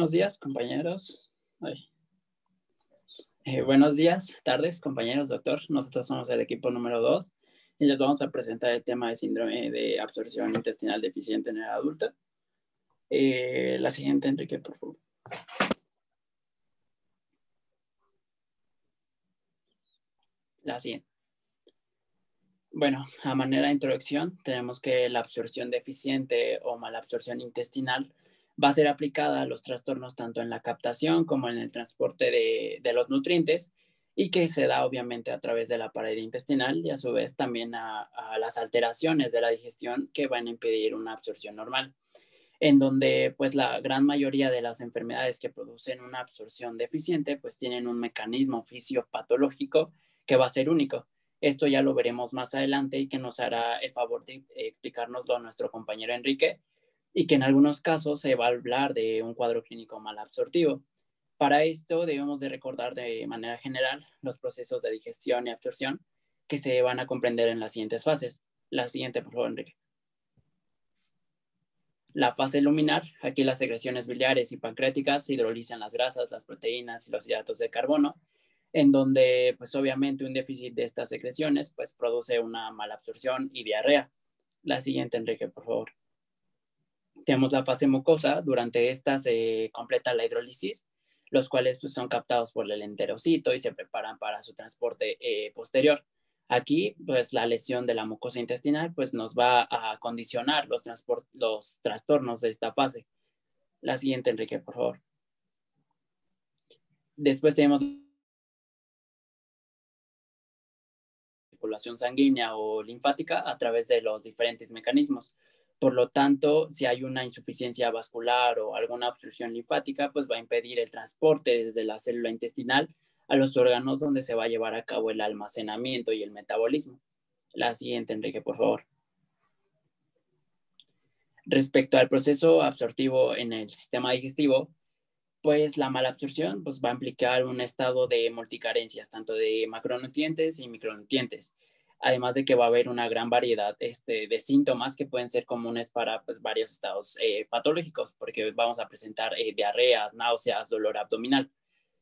Buenos días, compañeros. Buenos días, tardes, compañeros, doctor. Nosotros somos el equipo número 2 y les vamos a presentar el tema de síndrome de absorción intestinal deficiente en el adulto. La siguiente, Enrique, por favor. La siguiente. Bueno, a manera de introducción, tenemos que la absorción deficiente o malabsorción intestinal va a ser aplicada a los trastornos tanto en la captación como en el transporte de los nutrientes y que se da obviamente a través de la pared intestinal y a su vez también a las alteraciones de la digestión que van a impedir una absorción normal, en donde pues la gran mayoría de las enfermedades que producen una absorción deficiente pues tienen un mecanismo fisiopatológico que va a ser único. Esto ya lo veremos más adelante y que nos hará el favor de explicárnoslo nuestro compañero Enrique, y que en algunos casos se va a hablar de un cuadro clínico malabsortivo. Para esto debemos de recordar de manera general los procesos de digestión y absorción que se van a comprender en las siguientes fases. La siguiente, por favor, Enrique. La fase luminar, aquí las secreciones biliares y pancreáticas hidrolizan las grasas, las proteínas y los hidratos de carbono, en donde pues obviamente un déficit de estas secreciones pues produce una malabsorción y diarrea. La siguiente, Enrique, por favor. Tenemos la fase mucosa, durante esta se completa la hidrólisis, los cuales pues, son captados por el enterocito y se preparan para su transporte posterior. Aquí, pues la lesión de la mucosa intestinal pues nos va a condicionar los trastornos de esta fase. La siguiente, Enrique, por favor. Después tenemos circulación sanguínea o linfática a través de los diferentes mecanismos. Por lo tanto, si hay una insuficiencia vascular o alguna obstrucción linfática, pues va a impedir el transporte desde la célula intestinal a los órganos donde se va a llevar a cabo el almacenamiento y el metabolismo. La siguiente, Enrique, por favor. Respecto al proceso absortivo en el sistema digestivo, pues la malabsorción pues, va a implicar un estado de multicarencias, tanto de macronutrientes y micronutrientes. Además de que va a haber una gran variedad de síntomas que pueden ser comunes para pues, varios estados patológicos, porque vamos a presentar diarreas, náuseas, dolor abdominal.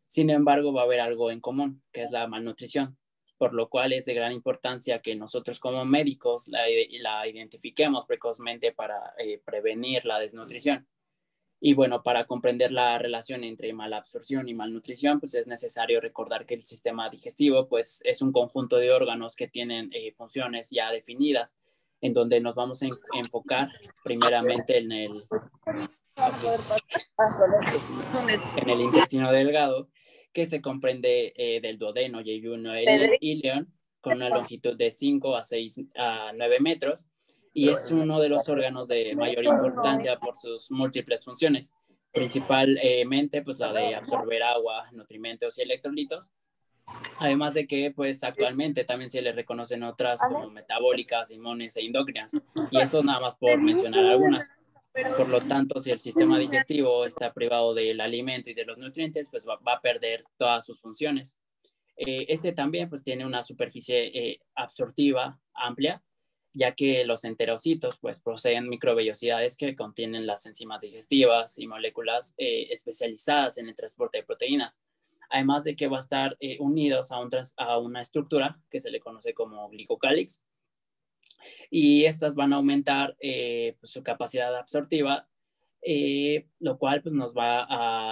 Sin embargo, va a haber algo en común, que es la malnutrición, por lo cual es de gran importancia que nosotros como médicos la identifiquemos precozmente para prevenir la desnutrición. Y bueno, para comprender la relación entre malabsorción y malnutrición, pues es necesario recordar que el sistema digestivo pues es un conjunto de órganos que tienen funciones ya definidas, en donde nos vamos a enfocar primeramente en el intestino delgado, que se comprende del duodeno, yeyuno y ileón, con una longitud de 5 a 6 a 9 metros, y es uno de los órganos de mayor importancia por sus múltiples funciones, principalmente pues la de absorber agua, nutrimentos y electrolitos, además de que pues actualmente también se le reconocen otras como metabólicas, inmunes e endocrinas, y eso nada más por mencionar algunas. Por lo tanto, si el sistema digestivo está privado del alimento y de los nutrientes, pues va a perder todas sus funciones. Este también pues tiene una superficie absortiva amplia, ya que los enterocitos pues poseen microvellosidades que contienen las enzimas digestivas y moléculas especializadas en el transporte de proteínas. Además de que va a estar unidos a una estructura que se le conoce como glicocálix, y estas van a aumentar pues, su capacidad absortiva, lo cual pues, nos va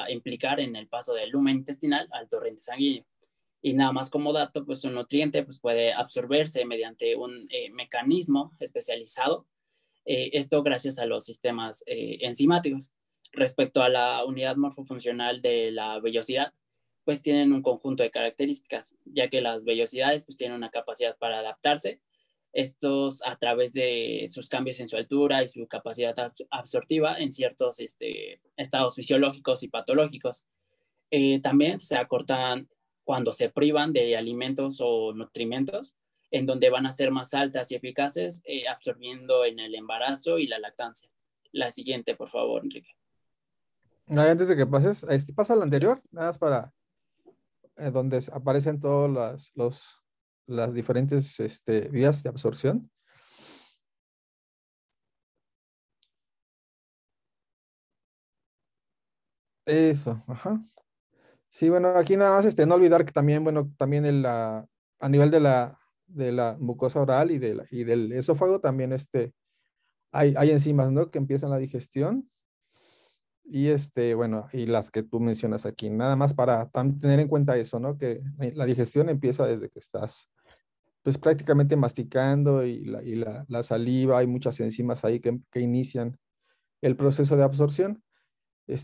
a implicar en el paso del lumen intestinal al torrente sanguíneo. Y nada más como dato, pues un nutriente pues, puede absorberse mediante un mecanismo especializado, esto gracias a los sistemas enzimáticos. Respecto a la unidad morfofuncional de la vellosidad, pues tienen un conjunto de características, ya que las vellosidades pues tienen una capacidad para adaptarse, estos a través de sus cambios en su altura y su capacidad absortiva en ciertos estados fisiológicos y patológicos. También se acortan cuando se privan de alimentos o nutrimentos, en donde van a ser más altas y eficaces, absorbiendo en el embarazo y la lactancia. La siguiente, por favor, Enrique. Antes de que pases, pasa la anterior, nada más para donde aparecen todas las diferentes vías de absorción. Eso, ajá. Sí, bueno, aquí nada más no olvidar que también, bueno, también a nivel de la mucosa oral y del esófago también hay enzimas, ¿no? Que empiezan la digestión y bueno, y las que tú mencionas aquí, nada más para tener en cuenta eso, ¿no? Que la digestión empieza desde que estás, pues prácticamente masticando la saliva, hay muchas enzimas ahí que inician el proceso de absorción.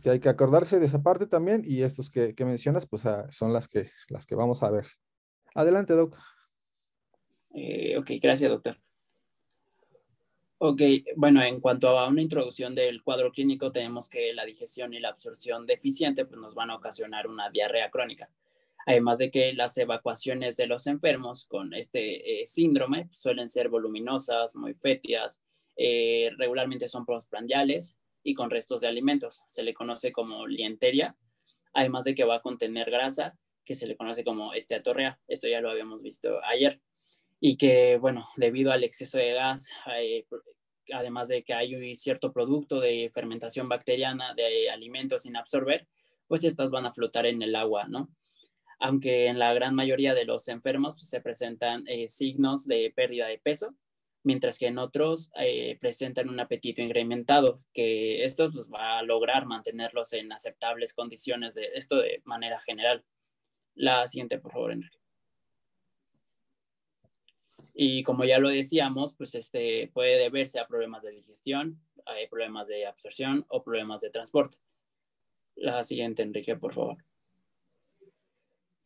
Hay que acordarse de esa parte también y estos que mencionas, pues son las que vamos a ver. Adelante, Doc. Ok, gracias, doctor. Ok, bueno, en cuanto a una introducción del cuadro clínico, tenemos que la digestión y la absorción deficiente pues, nos van a ocasionar una diarrea crónica. Además de que las evacuaciones de los enfermos con este síndrome suelen ser voluminosas, muy fétidas, regularmente son postprandiales y con restos de alimentos. Se le conoce como lienteria, además de que va a contener grasa, que se le conoce como esteatorrea. Esto ya lo habíamos visto ayer. Y que, bueno, debido al exceso de gas, además de que hay cierto producto de fermentación bacteriana de alimentos sin absorber, pues estas van a flotar en el agua, ¿no? Aunque en la gran mayoría de los enfermos pues, se presentan signos de pérdida de peso, mientras que en otros presentan un apetito incrementado, que esto pues, va a lograr mantenerlos en aceptables condiciones de esto de manera general. La siguiente, por favor, Enrique. Y como ya lo decíamos, pues puede deberse a problemas de digestión, problemas de absorción o problemas de transporte. La siguiente, Enrique, por favor.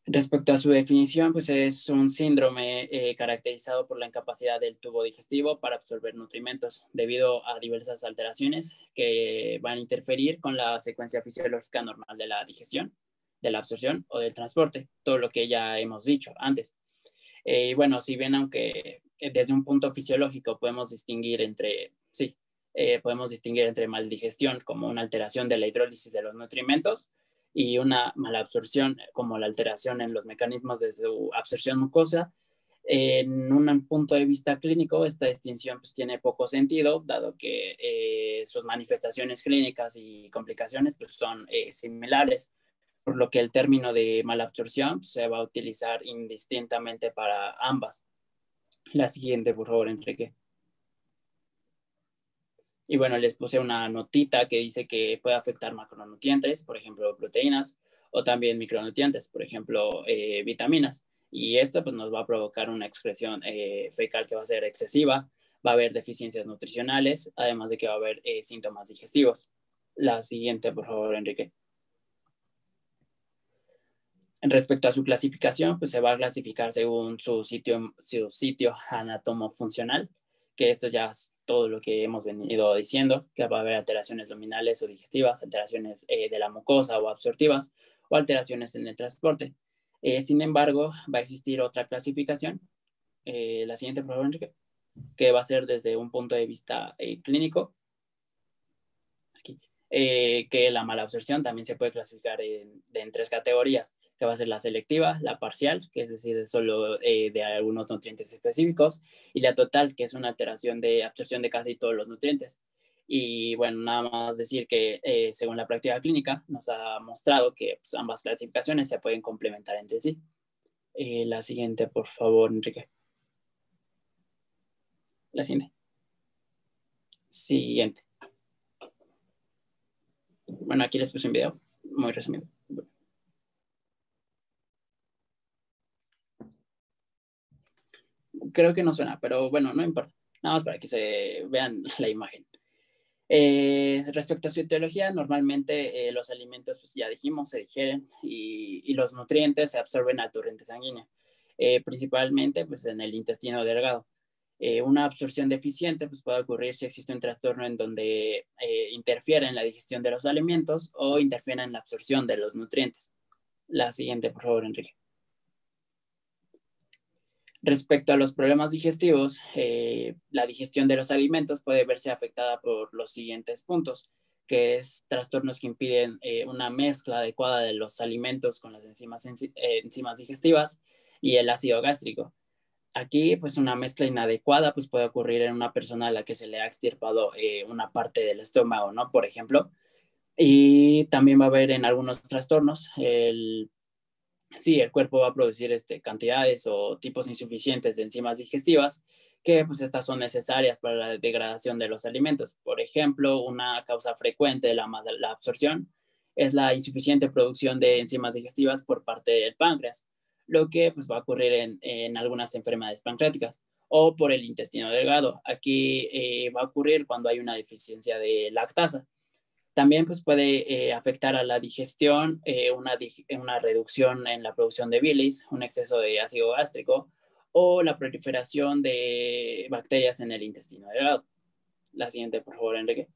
Respecto a su definición, pues es un síndrome caracterizado por la incapacidad del tubo digestivo para absorber nutrimentos debido a diversas alteraciones que van a interferir con la secuencia fisiológica normal de la digestión, de la absorción o del transporte, todo lo que ya hemos dicho antes. Y bueno, si bien aunque desde un punto fisiológico podemos distinguir podemos distinguir entre maldigestión como una alteración de la hidrólisis de los nutrimentos y una malabsorción como la alteración en los mecanismos de su absorción mucosa. En un punto de vista clínico, esta distinción pues, tiene poco sentido, dado que sus manifestaciones clínicas y complicaciones pues, son similares, por lo que el término de malabsorción se va a utilizar indistintamente para ambas. La siguiente, por favor, Enrique. Y bueno, les puse una notita que dice que puede afectar macronutrientes, por ejemplo, proteínas, o también micronutrientes, por ejemplo, vitaminas. Y esto pues, nos va a provocar una excreción fecal que va a ser excesiva, va a haber deficiencias nutricionales, además de que va a haber síntomas digestivos. La siguiente, por favor, Enrique. Respecto a su clasificación, pues se va a clasificar según su sitio anatomofuncional, que esto ya es todo lo que hemos venido diciendo, que va a haber alteraciones luminales o digestivas, alteraciones de la mucosa o absortivas, o alteraciones en el transporte. Sin embargo, va a existir otra clasificación, la siguiente, por favor, Enrique, que va a ser desde un punto de vista clínico, que la malabsorción también se puede clasificar en tres categorías, que va a ser la selectiva, la parcial, que es decir, solo de algunos nutrientes específicos, y la total, que es una alteración de absorción de casi todos los nutrientes. Y bueno, nada más decir que según la práctica clínica nos ha mostrado que pues, ambas clasificaciones se pueden complementar entre sí. La siguiente, por favor, Enrique. La siguiente. Siguiente. Bueno, aquí les puse un video muy resumido. Creo que no suena, pero bueno, no importa. Nada más para que se vean la imagen. Respecto a su etiología, normalmente los alimentos, pues ya dijimos, se digieren y los nutrientes se absorben al torrente sanguíneo, principalmente pues, en el intestino delgado. Una absorción deficiente pues, puede ocurrir si existe un trastorno en donde interfiere en la digestión de los alimentos o interfiere en la absorción de los nutrientes. La siguiente, por favor, Enrique. Respecto a los problemas digestivos, la digestión de los alimentos puede verse afectada por los siguientes puntos, que es trastornos que impiden una mezcla adecuada de los alimentos con las enzimas digestivas y el ácido gástrico. Aquí, pues una mezcla inadecuada pues, puede ocurrir en una persona a la que se le ha extirpado una parte del estómago, ¿no? Por ejemplo, Y también va a haber en algunos trastornos, sí, el cuerpo va a producir cantidades o tipos insuficientes de enzimas digestivas, que pues estas son necesarias para la degradación de los alimentos. Por ejemplo, una causa frecuente de la absorción es la insuficiente producción de enzimas digestivas por parte del páncreas, lo que pues, va a ocurrir en algunas enfermedades pancreáticas o por el intestino delgado. Aquí va a ocurrir cuando hay una deficiencia de lactasa. También pues, puede afectar a la digestión, una reducción en la producción de bilis, un exceso de ácido gástrico o la proliferación de bacterias en el intestino delgado. La siguiente, por favor, Enrique.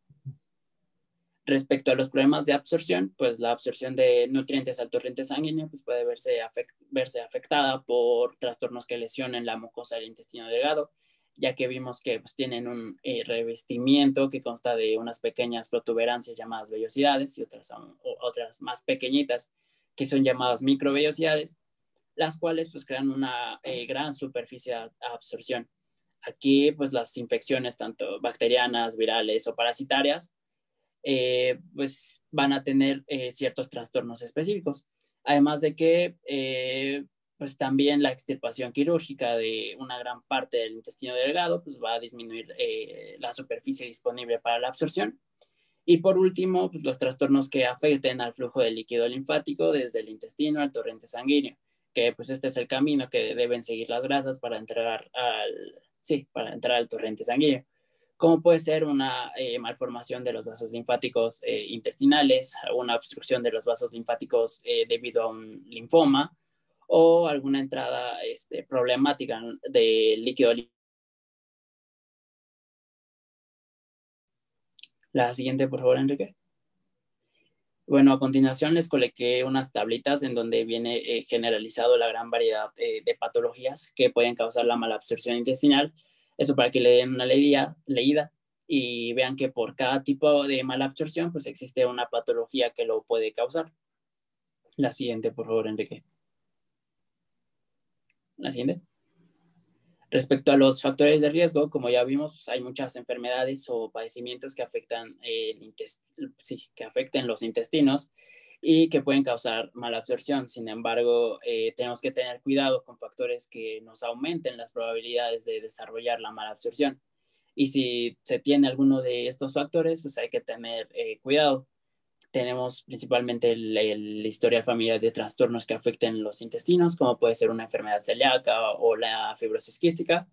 Respecto a los problemas de absorción, pues la absorción de nutrientes al torrente sanguíneo pues puede verse afectada por trastornos que lesionen la mucosa del intestino delgado, ya que vimos que pues, tienen un revestimiento que consta de unas pequeñas protuberancias llamadas vellosidades y otras más pequeñitas que son llamadas microvellosidades, las cuales pues crean una gran superficie de absorción. Aquí pues las infecciones tanto bacterianas, virales o parasitarias pues van a tener ciertos trastornos específicos. Además de que pues también la extirpación quirúrgica de una gran parte del intestino delgado pues va a disminuir la superficie disponible para la absorción. Y por último, pues los trastornos que afecten al flujo de líquido linfático desde el intestino al torrente sanguíneo, que pues este es el camino que deben seguir las grasas para entrar al torrente sanguíneo, como puede ser una malformación de los vasos linfáticos intestinales, una obstrucción de los vasos linfáticos debido a un linfoma o alguna entrada problemática de líquido. La siguiente, por favor, Enrique. Bueno, a continuación les coloqué unas tablitas en donde viene generalizado la gran variedad de patologías que pueden causar la malabsorción intestinal. Eso para que le den una leída y vean que por cada tipo de malabsorción pues existe una patología que lo puede causar. La siguiente, por favor, Enrique. La siguiente. Respecto a los factores de riesgo, como ya vimos, pues hay muchas enfermedades o padecimientos que afectan, que afecten los intestinos y que pueden causar mala absorción. Sin embargo, tenemos que tener cuidado con factores que nos aumenten las probabilidades de desarrollar la mala absorción. Y si se tiene alguno de estos factores, pues hay que tener cuidado. Tenemos principalmente el historial familiar de trastornos que afecten los intestinos, como puede ser una enfermedad celíaca o la fibrosis quística,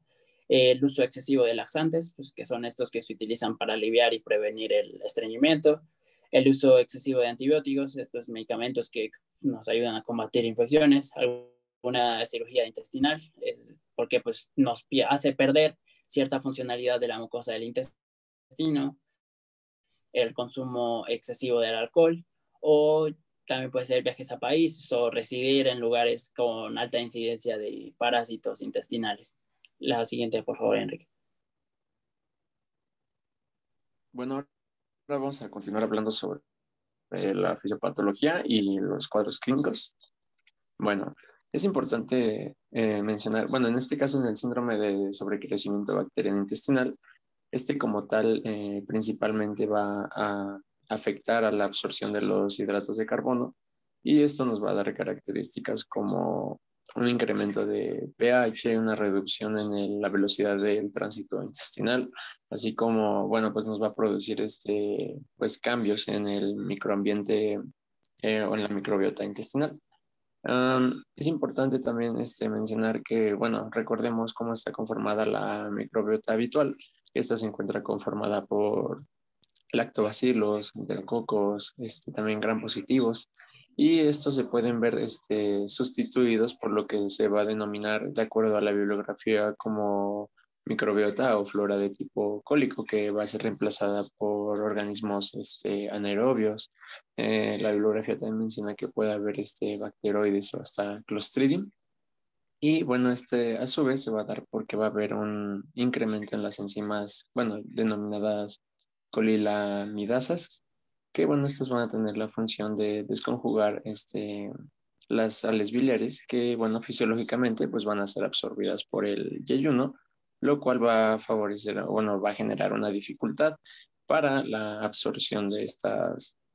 el uso excesivo de laxantes, pues, que son estos que se utilizan para aliviar y prevenir el estreñimiento, el uso excesivo de antibióticos, estos medicamentos que nos ayudan a combatir infecciones, alguna cirugía intestinal, es porque pues, nos hace perder cierta funcionalidad de la mucosa del intestino, el consumo excesivo del alcohol o también puede ser viajes a países o residir en lugares con alta incidencia de parásitos intestinales. La siguiente, por favor, Enrique. Bueno, ahora vamos a continuar hablando sobre la fisiopatología y los cuadros clínicos. Bueno, es importante mencionar, bueno, en este caso en el síndrome de sobrecrecimiento bacteriano intestinal, como tal principalmente va a afectar a la absorción de los hidratos de carbono y esto nos va a dar características como un incremento de pH, una reducción en la velocidad del tránsito intestinal, así como, bueno, pues nos va a producir pues cambios en el microambiente o en la microbiota intestinal. Es importante también mencionar que, bueno, recordemos cómo está conformada la microbiota habitual. Esta se encuentra conformada por lactobacilos, enterococos, también gram positivos, y estos se pueden ver sustituidos por lo que se va a denominar, de acuerdo a la bibliografía, como microbiota o flora de tipo cólico, que va a ser reemplazada por organismos anaerobios. La bibliografía también menciona que puede haber bacteroides o hasta Clostridium. Y bueno, a su vez se va a dar porque va a haber un incremento en las enzimas, bueno, denominadas colilamidasas, que bueno, estas van a tener la función de desconjugar las sales biliares, que bueno, fisiológicamente pues van a ser absorbidas por el yeyuno, lo cual va a favorecer, bueno, va a generar una dificultad para la absorción de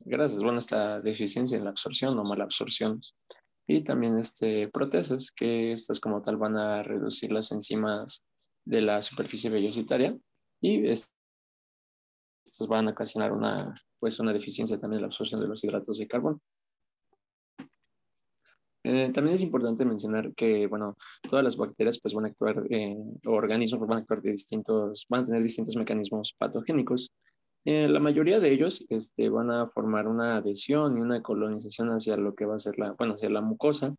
grasas, bueno, esta deficiencia en la absorción o mala absorción. Y también proteasas, que estas como tal van a reducir las enzimas de la superficie vellositaria y estos van a ocasionar una deficiencia también en la absorción de los hidratos de carbono. También es importante mencionar que, bueno, todas las bacterias pues van a actuar, o organismos van a actuar van a tener distintos mecanismos patogénicos. La mayoría de ellos van a formar una adhesión y una colonización hacia lo que va a ser hacia la mucosa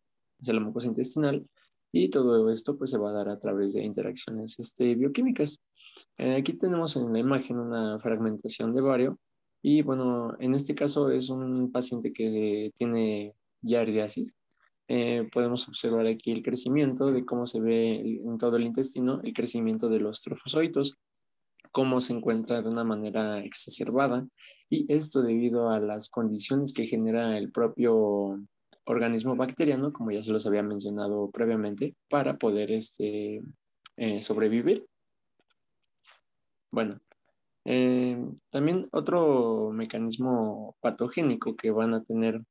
intestinal, y todo esto pues se va a dar a través de interacciones bioquímicas. Aquí tenemos en la imagen una fragmentación de bario, y bueno, en este caso es un paciente que tiene giardiasis. Podemos observar aquí el crecimiento de cómo se ve en todo el intestino, el crecimiento de los trofozoitos, cómo se encuentra de una manera exacerbada, y esto debido a las condiciones que genera el propio organismo bacteriano, como ya se los había mencionado previamente, para poder sobrevivir. Bueno, también otro mecanismo patogénico que van a tener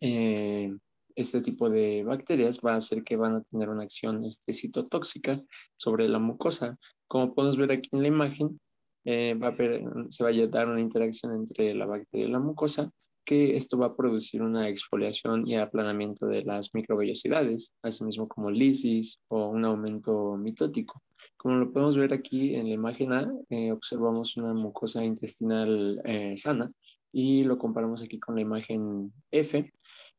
eh, este tipo de bacterias va a hacer que van a tener una acción citotóxica sobre la mucosa. Como podemos ver aquí en la imagen, se va a dar una interacción entre la bacteria y la mucosa, que esto va a producir una exfoliación y aplanamiento de las microvellosidades, asimismo como lisis o un aumento mitótico. Como lo podemos ver aquí en la imagen A, observamos una mucosa intestinal sana, y lo comparamos aquí con la imagen F,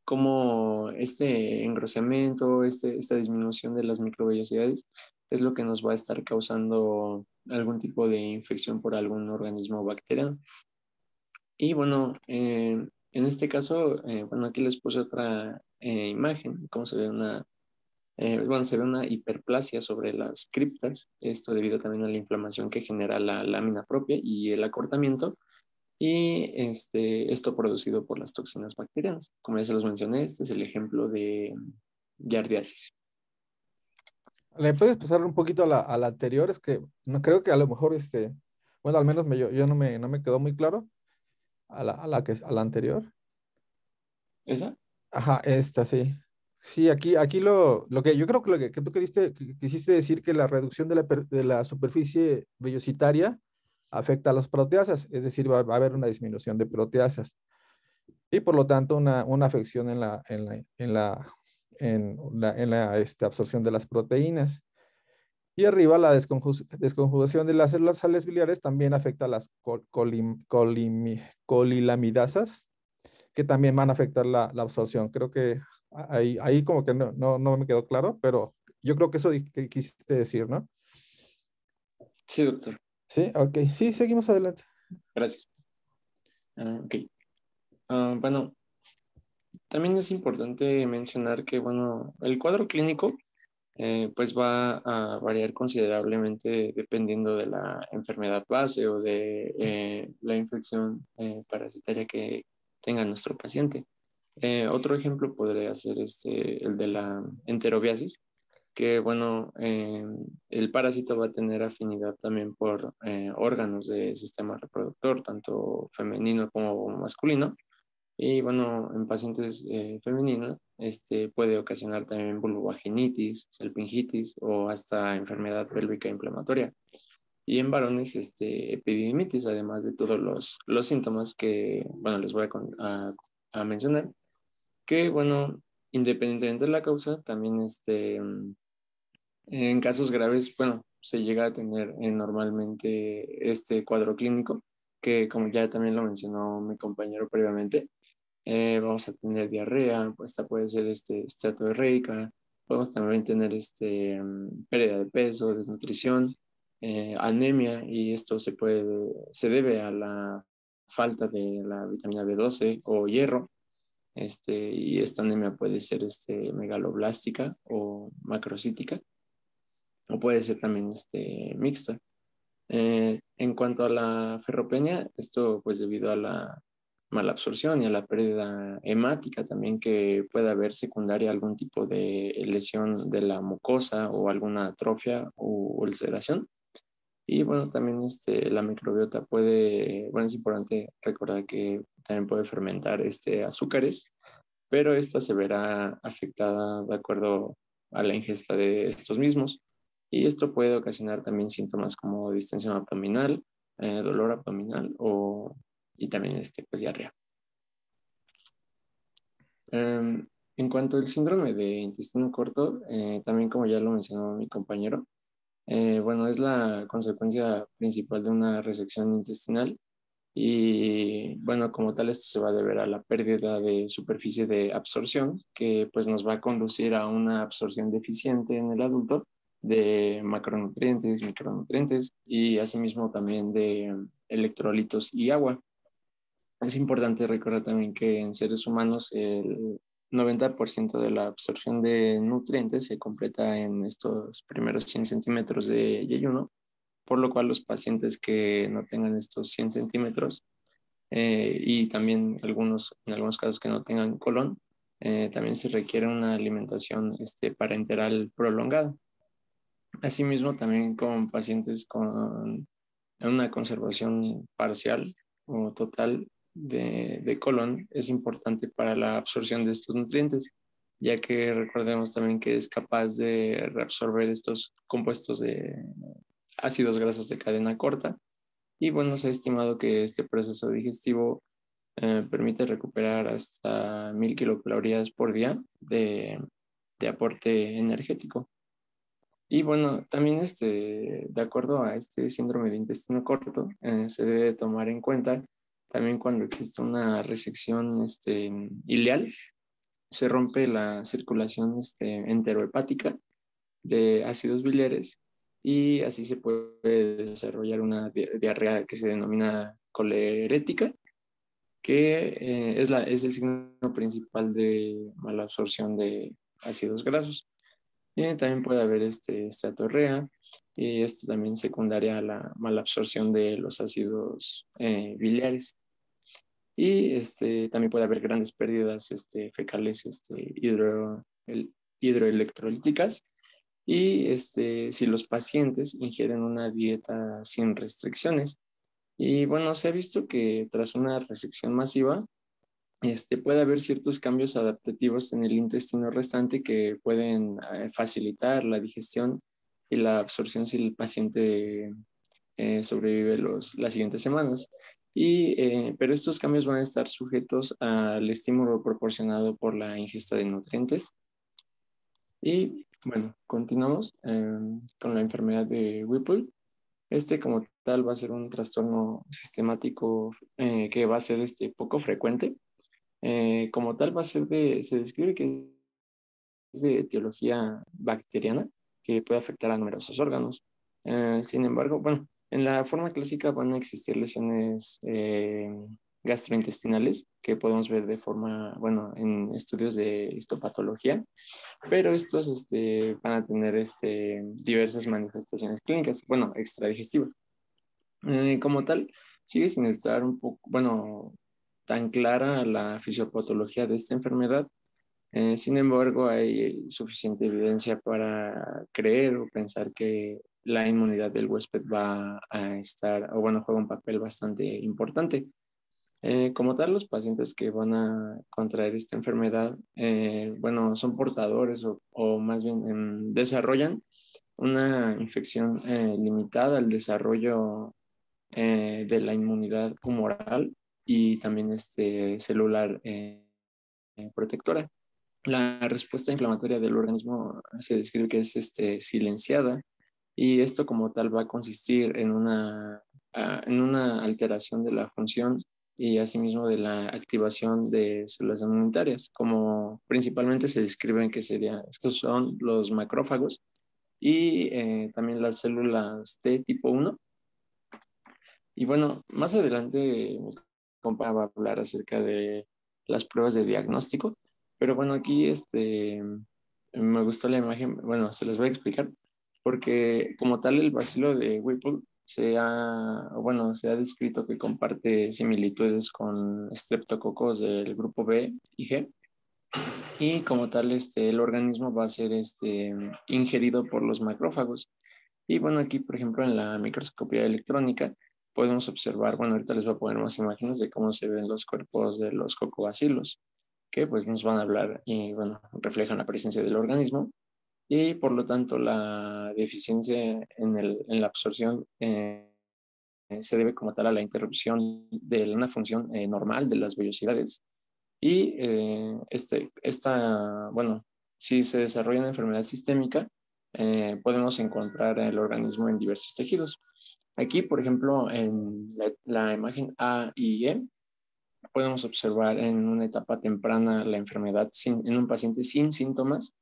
como este engrosamiento, esta disminución de las microvellosidades es lo que nos va a estar causando algún tipo de infección por algún organismo bacteriano. Y bueno, en este caso, bueno, aquí les puse otra imagen, cómo se ve se ve una hiperplasia sobre las criptas, esto debido también a la inflamación que genera la lámina propia y el acortamiento, y esto producido por las toxinas bacterianas. Como ya se los mencioné, este es el ejemplo de giardiasis. ¿Le puedes pasar un poquito a la anterior? Es que no creo que a lo mejor bueno, al menos yo no me quedó muy claro a la anterior. ¿Esa? Ajá, esta sí. Sí, aquí lo que yo creo que que tú quisiste decir que la reducción de la superficie vellositaria afecta a las proteasas, es decir, va a haber una disminución de proteasas y por lo tanto una afección en la absorción de las proteínas. Y arriba la desconjugación de las células sales biliares también afecta a las colilamidasas, que también van a afectar la absorción. Creo que ahí como que no me quedó claro, pero yo creo que eso que quisiste decir, ¿no? Sí, doctor. Sí, ok. Sí, seguimos adelante. Gracias. Ok. Bueno, también es importante mencionar que, bueno, el cuadro clínico pues va a variar considerablemente dependiendo de la enfermedad base o de la infección parasitaria que tenga nuestro paciente. Otro ejemplo podría ser el de la enterobiasis, que bueno, el parásito va a tener afinidad también por órganos del sistema reproductor, tanto femenino como masculino. Y bueno, en pacientes femeninos, puede ocasionar también vulvovaginitis, salpingitis o hasta enfermedad pélvica inflamatoria. Y en varones, epididimitis, además de todos los síntomas que, bueno, les voy a mencionar, que, bueno, independientemente de la causa, también en casos graves, bueno, se llega a tener normalmente este cuadro clínico, que como ya también lo mencionó mi compañero previamente, vamos a tener diarrea, pues esta puede ser esteatoerreica, podemos también tener pérdida de peso, desnutrición, anemia, y esto se debe a la falta de la vitamina B12 o hierro, y esta anemia puede ser megaloblástica o macrocítica, o puede ser también mixta. En cuanto a la ferropenia, esto pues debido a la mala absorción y a la pérdida hemática también que puede haber secundaria a algún tipo de lesión de la mucosa o alguna atrofia o ulceración. Y bueno, también la microbiota bueno, es importante recordar que también puede fermentar azúcares, pero esta se verá afectada de acuerdo a la ingesta de estos mismos. Y esto puede ocasionar también síntomas como distensión abdominal, dolor abdominal y también pues, diarrea. En cuanto al síndrome de intestino corto, también como ya lo mencionó mi compañero, bueno, es la consecuencia principal de una resección intestinal y bueno, como tal esto se va a deber a la pérdida de superficie de absorción que pues nos va a conducir a una absorción deficiente en el adulto de macronutrientes, micronutrientes y asimismo también de electrolitos y agua. Es importante recordar también que en seres humanos el 90% de la absorción de nutrientes se completa en estos primeros 100 centímetros de yeyuno, por lo cual los pacientes que no tengan estos 100 centímetros y también en algunos casos que no tengan colon, también se requiere una alimentación parenteral prolongada. Asimismo, también con pacientes con una conservación parcial o total de colon es importante para la absorción de estos nutrientes, ya que recordemos también que es capaz de reabsorber estos compuestos de ácidos grasos de cadena corta. Y bueno, se ha estimado que este proceso digestivo permite recuperar hasta 1000 kilocalorías por día de aporte energético. Y bueno, también de acuerdo a este síndrome de intestino corto, se debe tomar en cuenta también cuando existe una resección ileal, se rompe la circulación enterohepática de ácidos biliares y así se puede desarrollar una diarrea que se denomina colerética, que es el signo principal de mala absorción de ácidos grasos. También puede haber esteatorrea y esto también secundaria a la mala absorción de los ácidos biliares. Y también puede haber grandes pérdidas fecales hidroelectrolíticas. Y si los pacientes ingieren una dieta sin restricciones. Y bueno, se ha visto que tras una resección masiva, puede haber ciertos cambios adaptativos en el intestino restante que pueden facilitar la digestión y la absorción si el paciente sobrevive las siguientes semanas. Pero estos cambios van a estar sujetos al estímulo proporcionado por la ingesta de nutrientes. Y bueno, continuamos con la enfermedad de Whipple. Como tal va a ser un trastorno sistemático que va a ser poco frecuente. Como tal se describe que es de etiología bacteriana que puede afectar a numerosos órganos. Sin embargo, bueno, en la forma clásica van a existir lesiones gastrointestinales que podemos ver de forma, bueno, en estudios de histopatología, pero estos van a tener diversas manifestaciones clínicas, bueno, extradigestivas. Como tal, sigue sin estar un poco, bueno, tan clara la fisiopatología de esta enfermedad. Sin embargo, hay suficiente evidencia para creer o pensar que la inmunidad del huésped va a estar, o bueno, juega un papel bastante importante. Como tal, los pacientes que van a contraer esta enfermedad, bueno, son portadores o más bien desarrollan una infección limitada al desarrollo de la inmunidad humoral y también celular protectora. La respuesta inflamatoria del organismo se describe que es silenciada y esto como tal va a consistir en una alteración de la función y asimismo de la activación de células inmunitarias, como principalmente se describen que estos son los macrófagos y también las células T tipo 1. Y bueno, más adelante mi compa va a hablar acerca de las pruebas de diagnóstico, pero bueno, aquí me gustó la imagen, bueno, se les voy a explicar, porque como tal el bacilo de Whipple se ha descrito que comparte similitudes con estreptococos del grupo B y G, y como tal el organismo va a ser ingerido por los macrófagos. Y bueno, aquí por ejemplo en la microscopía electrónica podemos observar, bueno, ahorita les voy a poner más imágenes de cómo se ven los cuerpos de los cocobacilos, que pues nos van a hablar y bueno, reflejan la presencia del organismo y por lo tanto la deficiencia en la absorción se debe como tal a la interrupción de una función normal de las vellosidades. Y bueno, si se desarrolla una enfermedad sistémica, podemos encontrar el organismo en diversos tejidos. Aquí, por ejemplo, en la imagen A y E, podemos observar en una etapa temprana la enfermedad en un paciente sin síntomas,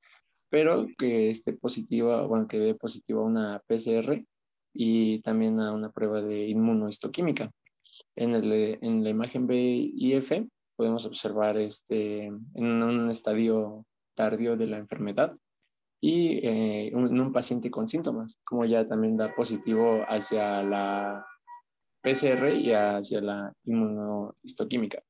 pero que esté positiva, bueno, que dé positiva a una PCR y también a una prueba de inmunohistoquímica. En la imagen B y F podemos observar en un estadio tardío de la enfermedad y en un paciente con síntomas, como ya también da positivo hacia la PCR y hacia la inmunohistoquímica.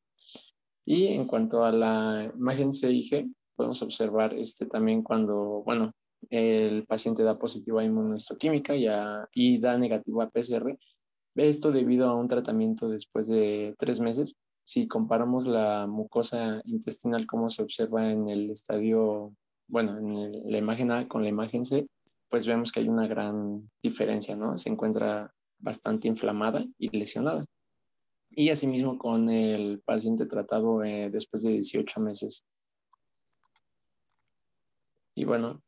Y en cuanto a la imagen C y G, podemos observar también cuando, bueno, el paciente da positivo a inmunohistoquímica y da negativo a PCR. Esto debido a un tratamiento después de 3 meses. Si comparamos la mucosa intestinal, como se observa en el estadio, bueno, en la imagen A con la imagen C, pues vemos que hay una gran diferencia, ¿no? Se encuentra bastante inflamada y lesionada. Y asimismo con el paciente tratado después de 18 meses. Y bueno,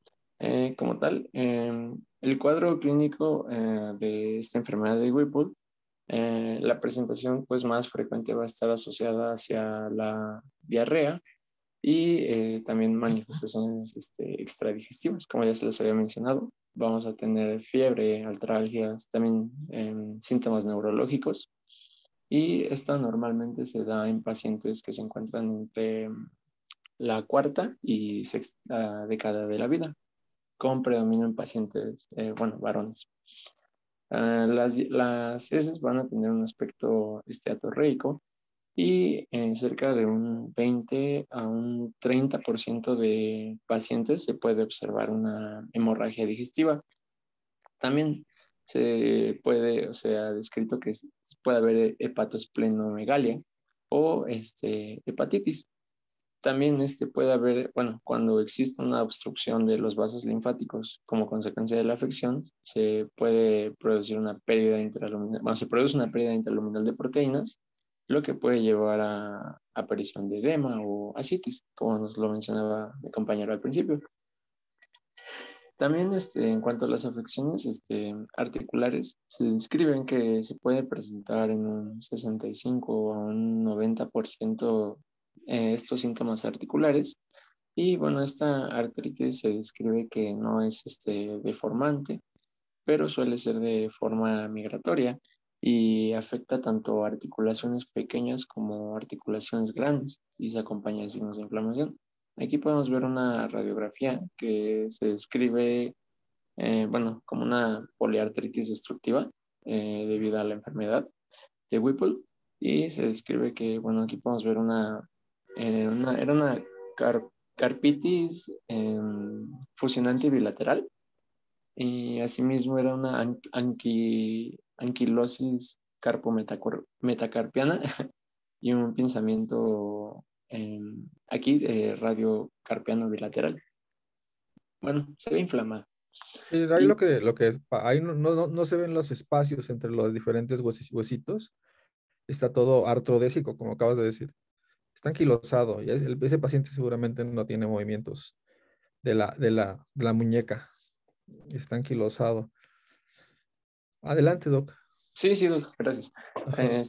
como tal, el cuadro clínico de esta enfermedad de Whipple, la presentación pues más frecuente va a estar asociada hacia la diarrea y también manifestaciones extradigestivas, como ya se les había mencionado. Vamos a tener fiebre, artralgias, también síntomas neurológicos. Y esto normalmente se da en pacientes que se encuentran entre la cuarta y sexta década de la vida, con predominio en pacientes, bueno, varones. Las heces van a tener un aspecto esteatorreico y en cerca de un 20 a un 30% de pacientes se puede observar una hemorragia digestiva. También se puede, o sea, descrito que puede haber hepatosplenomegalia o hepatitis. También puede haber, bueno, cuando existe una obstrucción de los vasos linfáticos como consecuencia de la afección, se puede producir una pérdida intraluminal, bueno, se produce una pérdida intraluminal de proteínas, lo que puede llevar a aparición de edema o ascitis, como nos lo mencionaba mi compañero al principio. También en cuanto a las afecciones articulares, se describen que se puede presentar en un 65 a un 90% estos síntomas articulares. Y bueno, esta artritis se describe que no es deformante, pero suele ser de forma migratoria y afecta tanto articulaciones pequeñas como articulaciones grandes y se acompaña de signos de inflamación. Aquí podemos ver una radiografía que se describe, bueno, como una poliartritis destructiva debido a la enfermedad de Whipple y se describe que, bueno, aquí podemos ver era una carpitis fusionante bilateral y asimismo era una anquilosis carpometacarpiana y un pinzamiento aquí radiocarpiano bilateral. Bueno, se ve inflamado. Ahí ahí no se ven los espacios entre los diferentes huesitos. Está todo artrodésico, como acabas de decir. Está anquilosado. Y ese paciente seguramente no tiene movimientos de la muñeca. Está anquilosado. Adelante, Doc. Sí, sí, Doc, gracias. Ajá.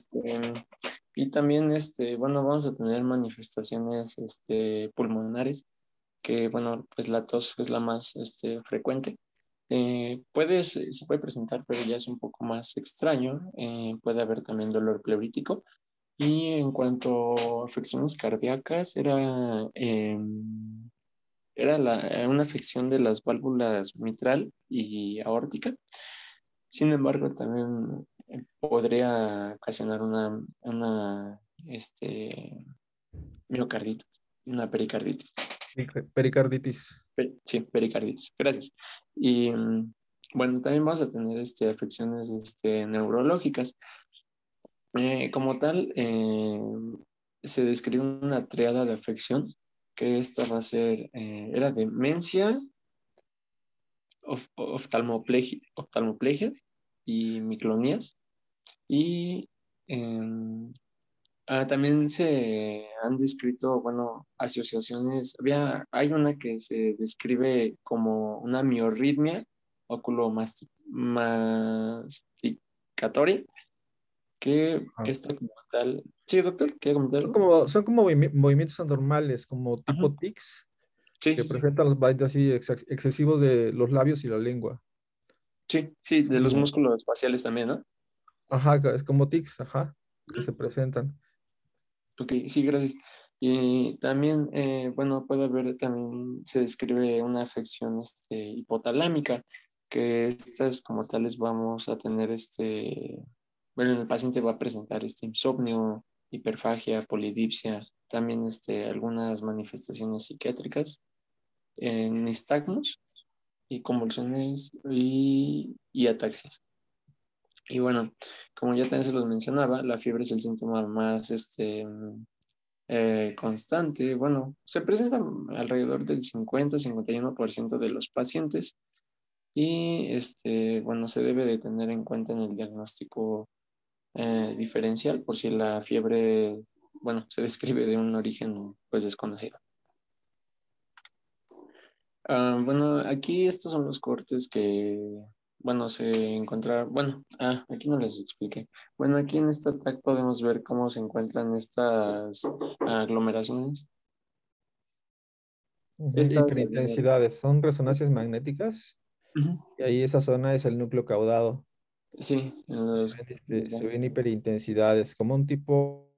Y también, bueno, vamos a tener manifestaciones pulmonares, que, bueno, pues la tos es la más frecuente. Se puede presentar, pero ya es un poco más extraño. Puede haber también dolor pleurítico. Y en cuanto a afecciones cardíacas, era una afección de las válvulas mitral y aórtica. Sin embargo, también podría ocasionar miocarditis, una pericarditis. Pericarditis. Sí, pericarditis. Gracias. Y bueno, también vamos a tener afecciones neurológicas. Como tal, se describe una triada de afección, que esta va a ser, era demencia, oftalmoplegia y miclonías. Y también se han descrito, bueno, asociaciones. Hay una que se describe como una miorritmia oculomasticatoria, que Ah. esta como tal. Sí, doctor, ¿qué comentar? Son como movimientos anormales, como Ajá. tipo tics, Sí, que sí, sí. presentan los bailes así excesivos de los labios y la lengua. Sí, sí, Es de los como, músculos faciales también, ¿no? ajá, es como tics, ajá, que se Ujú. presentan. Ok, sí, gracias. Y también, bueno, puede haber, también se describe una afección hipotalámica, que estas como tales vamos a tener bueno, el paciente va a presentar insomnio, hiperfagia, polidipsia, también algunas manifestaciones psiquiátricas, nistagmos y convulsiones y ataxias. Y bueno, como ya también se los mencionaba, la fiebre es el síntoma más constante. Bueno, se presenta alrededor del 50-51% de los pacientes y bueno, se debe de tener en cuenta en el diagnóstico diferencial por si la fiebre, bueno, se describe de un origen pues desconocido. Bueno, aquí estos son los cortes que, bueno, se encontraron, bueno, aquí no les expliqué. Bueno, aquí en esta tag podemos ver cómo se encuentran estas aglomeraciones. Ujú, Estas, hiperintensidades, son resonancias magnéticas, ujú, y ahí esa zona es el núcleo caudado. sí, en Se los, ven, se ven hiperintensidades, como un tipo,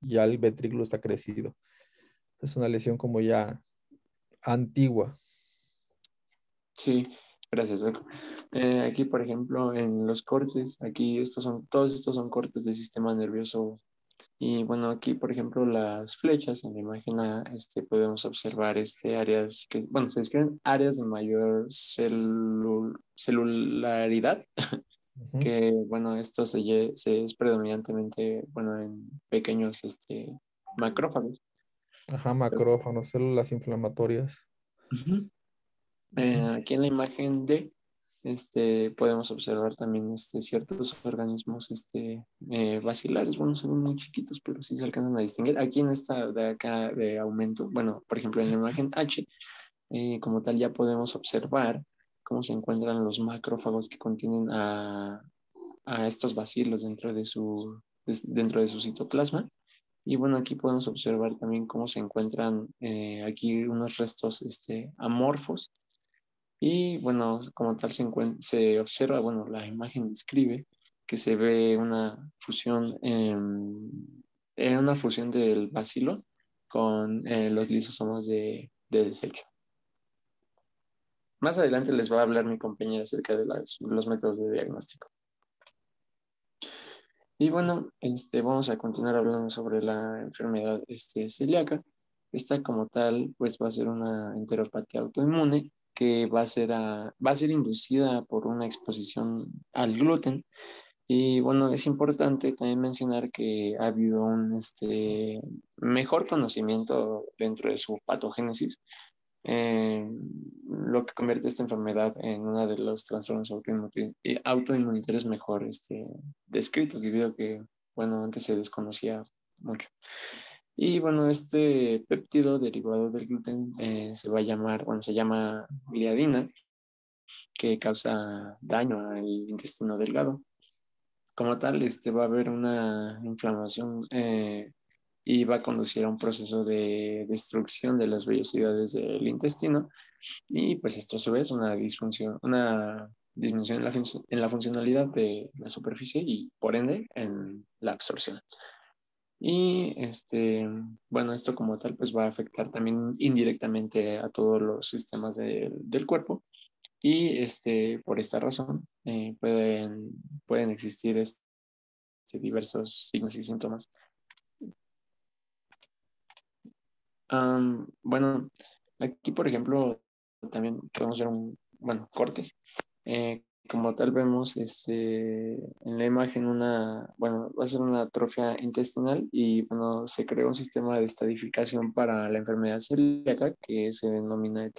ya el ventrículo está crecido. Es una lesión como ya antigua. sí, gracias, Doc. Aquí, por ejemplo, en los cortes, aquí todos estos son cortes del sistema nervioso. Y bueno, aquí, por ejemplo, las flechas en la imagen A, podemos observar áreas que, bueno, se describen áreas de mayor celularidad, Ujú. que, bueno, esto se es predominantemente, bueno, en pequeños, macrófagos. Ajá, macrófanos, células inflamatorias. Ujú. Ujú. Aquí en la imagen D, podemos observar también ciertos organismos vacilares. Bueno, son muy chiquitos, pero sí se alcanzan a distinguir. Aquí en esta de acá de aumento, bueno, por ejemplo, en la imagen H, como tal ya podemos observar cómo se encuentran los macrófagos que contienen a estos bacilos dentro de su citoplasma. Y bueno, aquí podemos observar también cómo se encuentran aquí unos restos amorfos y bueno, como tal se observa, bueno, la imagen describe que se ve una fusión del bacilo con los lisosomas de desecho. Más adelante les va a hablar mi compañera acerca de los métodos de diagnóstico. Y bueno, vamos a continuar hablando sobre la enfermedad celíaca. Esta como tal, pues va a ser una enteropatía autoinmune que va a ser inducida por una exposición al gluten. Y bueno, es importante también mencionar que ha habido un mejor conocimiento dentro de su patogénesis, lo que convierte esta enfermedad en uno de los trastornos autoinmunitarios mejor descritos, debido a que, bueno, antes se desconocía mucho. Y bueno, este péptido derivado del gluten se llama gliadina, que causa daño al intestino delgado. Como tal, va a haber una inflamación y va a conducir a un proceso de destrucción de las vellosidades del intestino y pues esto a su vez una disminución en la funcionalidad de la superficie y por ende en la absorción. Y bueno, esto como tal pues va a afectar también indirectamente a todos los sistemas del cuerpo y por esta razón pueden existir diversos signos y síntomas. Bueno, aquí por ejemplo también podemos ver bueno, cortes como tal vemos en la imagen bueno, va a ser una atrofia intestinal y bueno, se creó un sistema de estadificación para la enfermedad celíaca que se denomina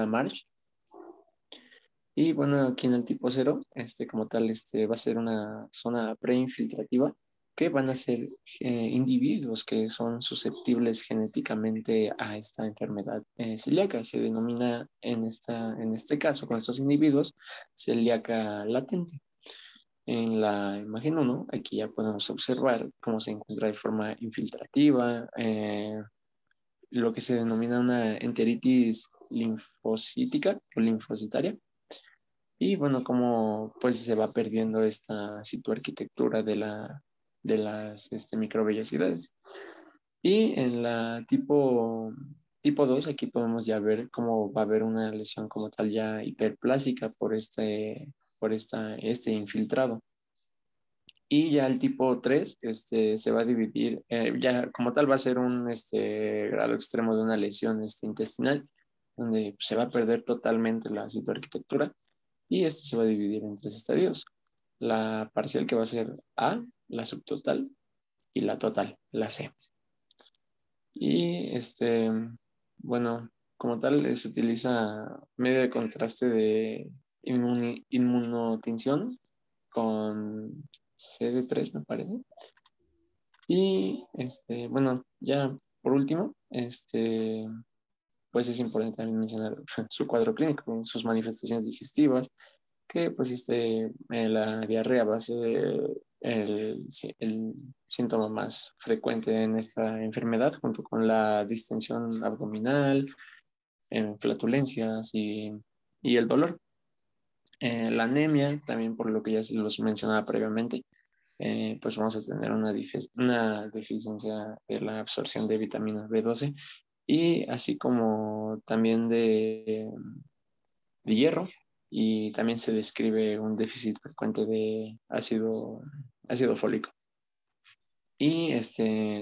MARCH. Y bueno, aquí en el tipo 0, como tal, va a ser una zona preinfiltrativa que van a ser individuos que son susceptibles genéticamente a esta enfermedad celíaca. Se denomina en este caso, con estos individuos, celíaca latente. En la imagen 1, aquí ya podemos observar cómo se encuentra de forma infiltrativa, lo que se denomina una enteritis linfocítica o linfocitaria. Y bueno, cómo pues se va perdiendo esta citoarquitectura de las microvellosidades. Y en la tipo 2, aquí podemos ya ver cómo va a haber una lesión como tal ya hiperplásica por este infiltrado. Y ya el tipo 3 se va a dividir, ya como tal va a ser un grado extremo de una lesión intestinal, donde se va a perder totalmente la citoarquitectura y se va a dividir en 3 estadios. La parcial, que va a ser A, la subtotal, y la total, la C. Y bueno, como tal, se utiliza medio de contraste de inmunotinción con CD3, me parece. Y bueno, ya por último, pues es importante también mencionar su cuadro clínico, sus manifestaciones digestivas, que pues la diarrea va a ser el síntoma más frecuente en esta enfermedad, junto con la distensión abdominal, flatulencias y el dolor. La anemia, también por lo que ya se los mencionaba previamente, pues vamos a tener una deficiencia de la absorción de vitamina B12 y así como también de hierro, y también se describe un déficit frecuente de ácido fólico. Y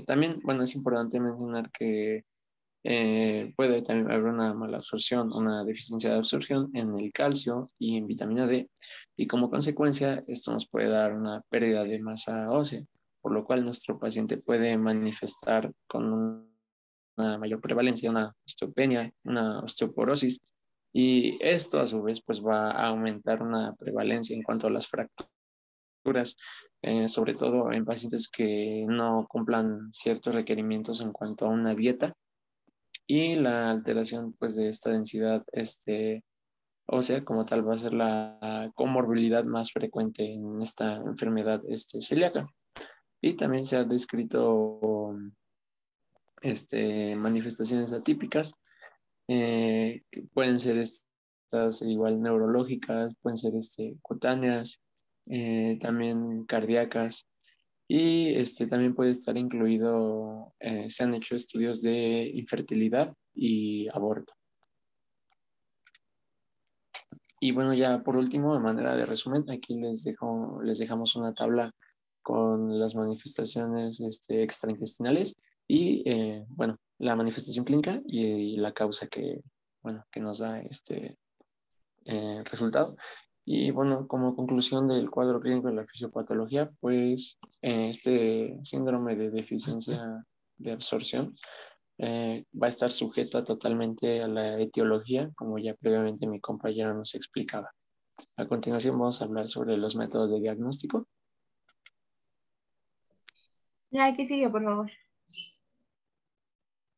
también, bueno, es importante mencionar que puede también haber una mala absorción, una deficiencia de absorción en el calcio y en vitamina D, y como consecuencia esto nos puede dar una pérdida de masa ósea, por lo cual nuestro paciente puede manifestar con una mayor prevalencia, una osteopenia, una osteoporosis, y esto a su vez pues va a aumentar una prevalencia en cuanto a las fracturas, sobre todo en pacientes que no cumplan ciertos requerimientos en cuanto a una dieta, y la alteración pues de esta densidad ósea como tal va a ser la comorbilidad más frecuente en esta enfermedad celíaca. Y también se han descrito manifestaciones atípicas, que pueden ser estas igual neurológicas, pueden ser cutáneas, también cardíacas, y también puede estar incluido, se han hecho estudios de infertilidad y aborto. Y bueno, ya por último, de manera de resumen, aquí les dejamos una tabla con las manifestaciones extraintestinales y, bueno, la manifestación clínica y la causa que nos da resultado. Y bueno, como conclusión del cuadro clínico de la fisiopatología, pues este síndrome de deficiencia de absorción va a estar sujeta totalmente a la etiología, como ya previamente mi compañero nos explicaba. A continuación vamos a hablar sobre los métodos de diagnóstico. Ya, que sigue, por favor.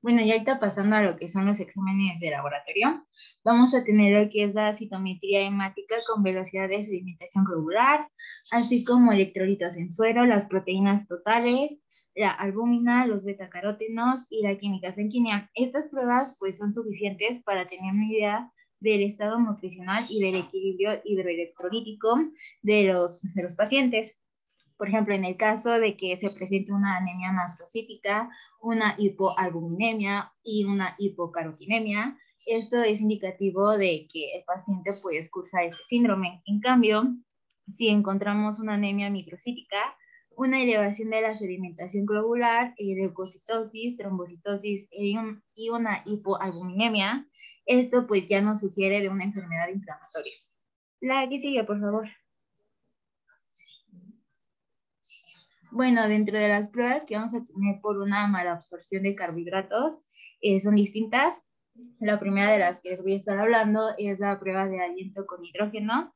Bueno, y ahorita pasando a lo que son los exámenes de laboratorio, vamos a tener lo que es la citometría hemática con velocidad de sedimentación globular, así como electrolitos en suero, las proteínas totales, la albúmina, los betacarótenos y la química sanguínea. Estas pruebas pues son suficientes para tener una idea del estado nutricional y del equilibrio hidroelectrolítico de los pacientes. Por ejemplo, en el caso de que se presente una anemia mastocítica, una hipoalbuminemia y una hipocarotinemia, esto es indicativo de que el paciente puede cursar este síndrome. En cambio, si encontramos una anemia microcítica, una elevación de la sedimentación globular, leucocitosis, trombocitosis y una hipoalbuminemia, esto pues ya nos sugiere de una enfermedad inflamatoria. La que sigue, por favor. Bueno, dentro de las pruebas que vamos a tener por una mala absorción de carbohidratos, son distintas. La primera de las que les voy a estar hablando es la prueba de aliento con hidrógeno.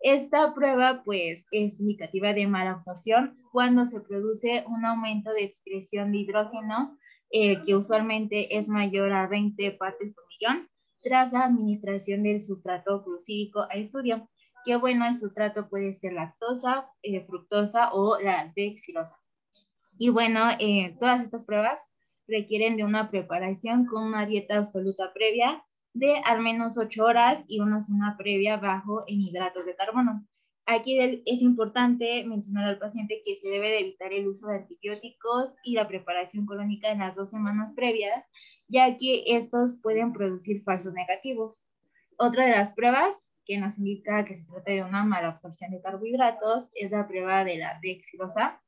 Esta prueba, pues, es indicativa de mala absorción cuando se produce un aumento de excreción de hidrógeno que usualmente es mayor a 20 partes por millón tras la administración del sustrato glucídico a estudio. Que bueno, el sustrato puede ser lactosa, fructosa o la dextrosa. Y bueno, todas estas pruebas requieren de una preparación con una dieta absoluta previa de al menos 8 horas y una cena previa bajo en hidratos de carbono. Aquí es importante mencionar al paciente que se debe de evitar el uso de antibióticos y la preparación colónica en las 2 semanas previas, ya que estos pueden producir falsos negativos. Otra de las pruebas que nos indica que se trata de una mala absorción de carbohidratos es la prueba de la dextrosa,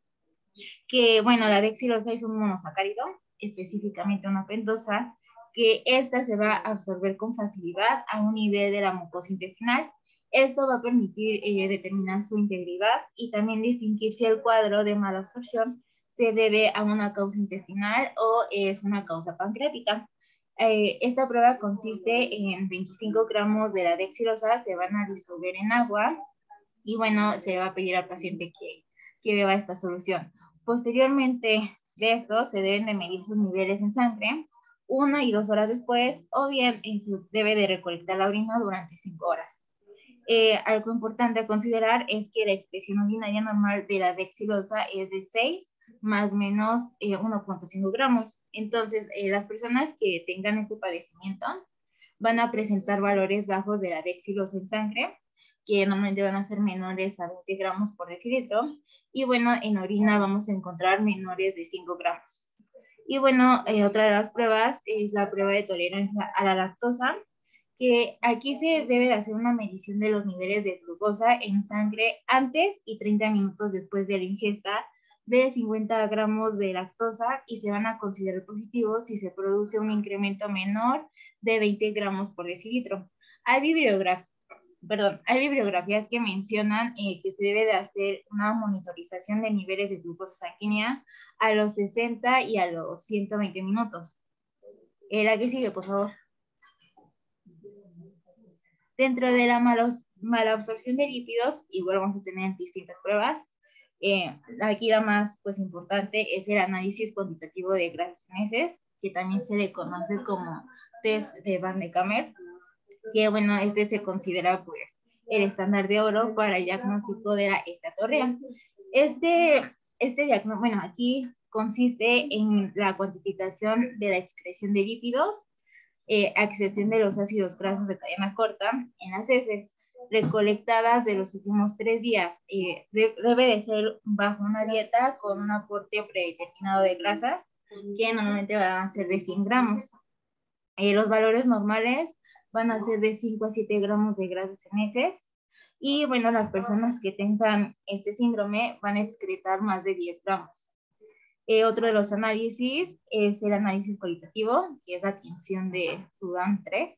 que bueno, la dextrosa es un monosacárido, específicamente una pentosa, que esta se va a absorber con facilidad a un nivel de la mucosa intestinal. Esto va a permitir determinar su integridad y también distinguir si el cuadro de mala absorción se debe a una causa intestinal o es una causa pancreática. Esta prueba consiste en 25 gramos de la dextrosa, se van a disolver en agua y bueno, se va a pedir al paciente que beba esta solución. Posteriormente de esto, se deben de medir sus niveles en sangre 1 y 2 horas después, o bien se debe de recolectar la orina durante 5 horas. Algo importante a considerar es que la expresión urinaria normal de la dextrosa es de 6 más o menos 1.5 gramos. Entonces, las personas que tengan este padecimiento van a presentar valores bajos de la dextrosa en sangre, que normalmente van a ser menores a 20 gramos por decilitro, y bueno, en orina vamos a encontrar menores de 5 gramos. Y bueno, otra de las pruebas es la prueba de tolerancia a la lactosa, que aquí se debe de hacer una medición de los niveles de glucosa en sangre antes y 30 minutos después de la ingesta de 50 gramos de lactosa y se van a considerar positivos si se produce un incremento menor de 20 gramos por decilitro. Hay bibliografías que mencionan que se debe de hacer una monitorización de niveles de glucosa sanguínea a los 60 y a los 120 minutos. La que sigue, por favor. Dentro de la mala absorción de lípidos, igual vamos a tener distintas pruebas. Aquí la más pues, importante es el análisis cuantitativo de grasas en heces, que también se le conoce como test de Van de Kamer, que bueno, este se considera pues el estándar de oro para el diagnóstico de la esteatorrea. Este diagnóstico, bueno, aquí consiste en la cuantificación de la excreción de lípidos, a excepción de los ácidos grasos de cadena corta en las heces recolectadas de los últimos 3 días. Debe de ser bajo una dieta con un aporte predeterminado de grasas, que normalmente van a ser de 100 gramos. Los valores normales van a ser de 5 a 7 gramos de grasas en heces. Y bueno, las personas que tengan este síndrome van a excretar más de 10 gramos. Otro de los análisis es el análisis cualitativo, que es la tinción de Sudan 3,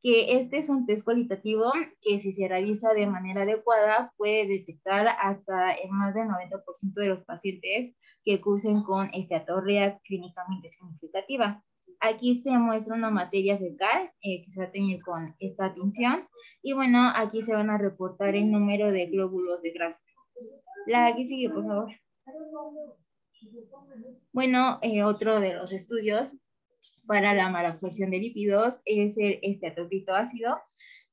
que este es un test cualitativo que si se realiza de manera adecuada puede detectar hasta el más del 90% de los pacientes que cursen con esteatorrea clínicamente significativa. Aquí se muestra una materia fecal que se va a teñir con esta tinción y bueno, aquí se van a reportar el número de glóbulos de grasa. La que sigue, por favor. Bueno, otro de los estudios para la malabsorción de lípidos es el esteatopito ácido,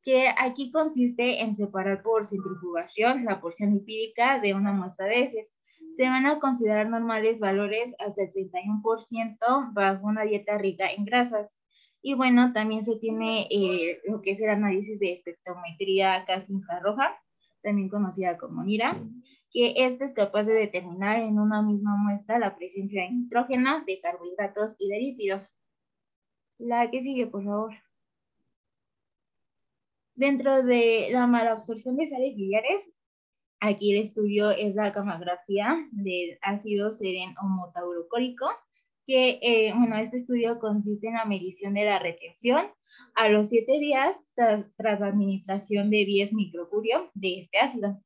que aquí consiste en separar por centrifugación la porción lipídica de una muestra de heces. Se van a considerar normales valores hasta el 31% bajo una dieta rica en grasas. Y bueno, también se tiene lo que es el análisis de espectrometría casi infrarroja, también conocida como NIRA, que este es capaz de determinar en una misma muestra la presencia de nitrógeno, de carbohidratos y de lípidos. La que sigue, por favor. Dentro de la malabsorción de sales biliares, aquí el estudio es la gammagrafía del ácido seren-homotaurocólico, que, bueno, este estudio consiste en la medición de la retención a los 7 días tras la administración de 10 microcurio de este ácido.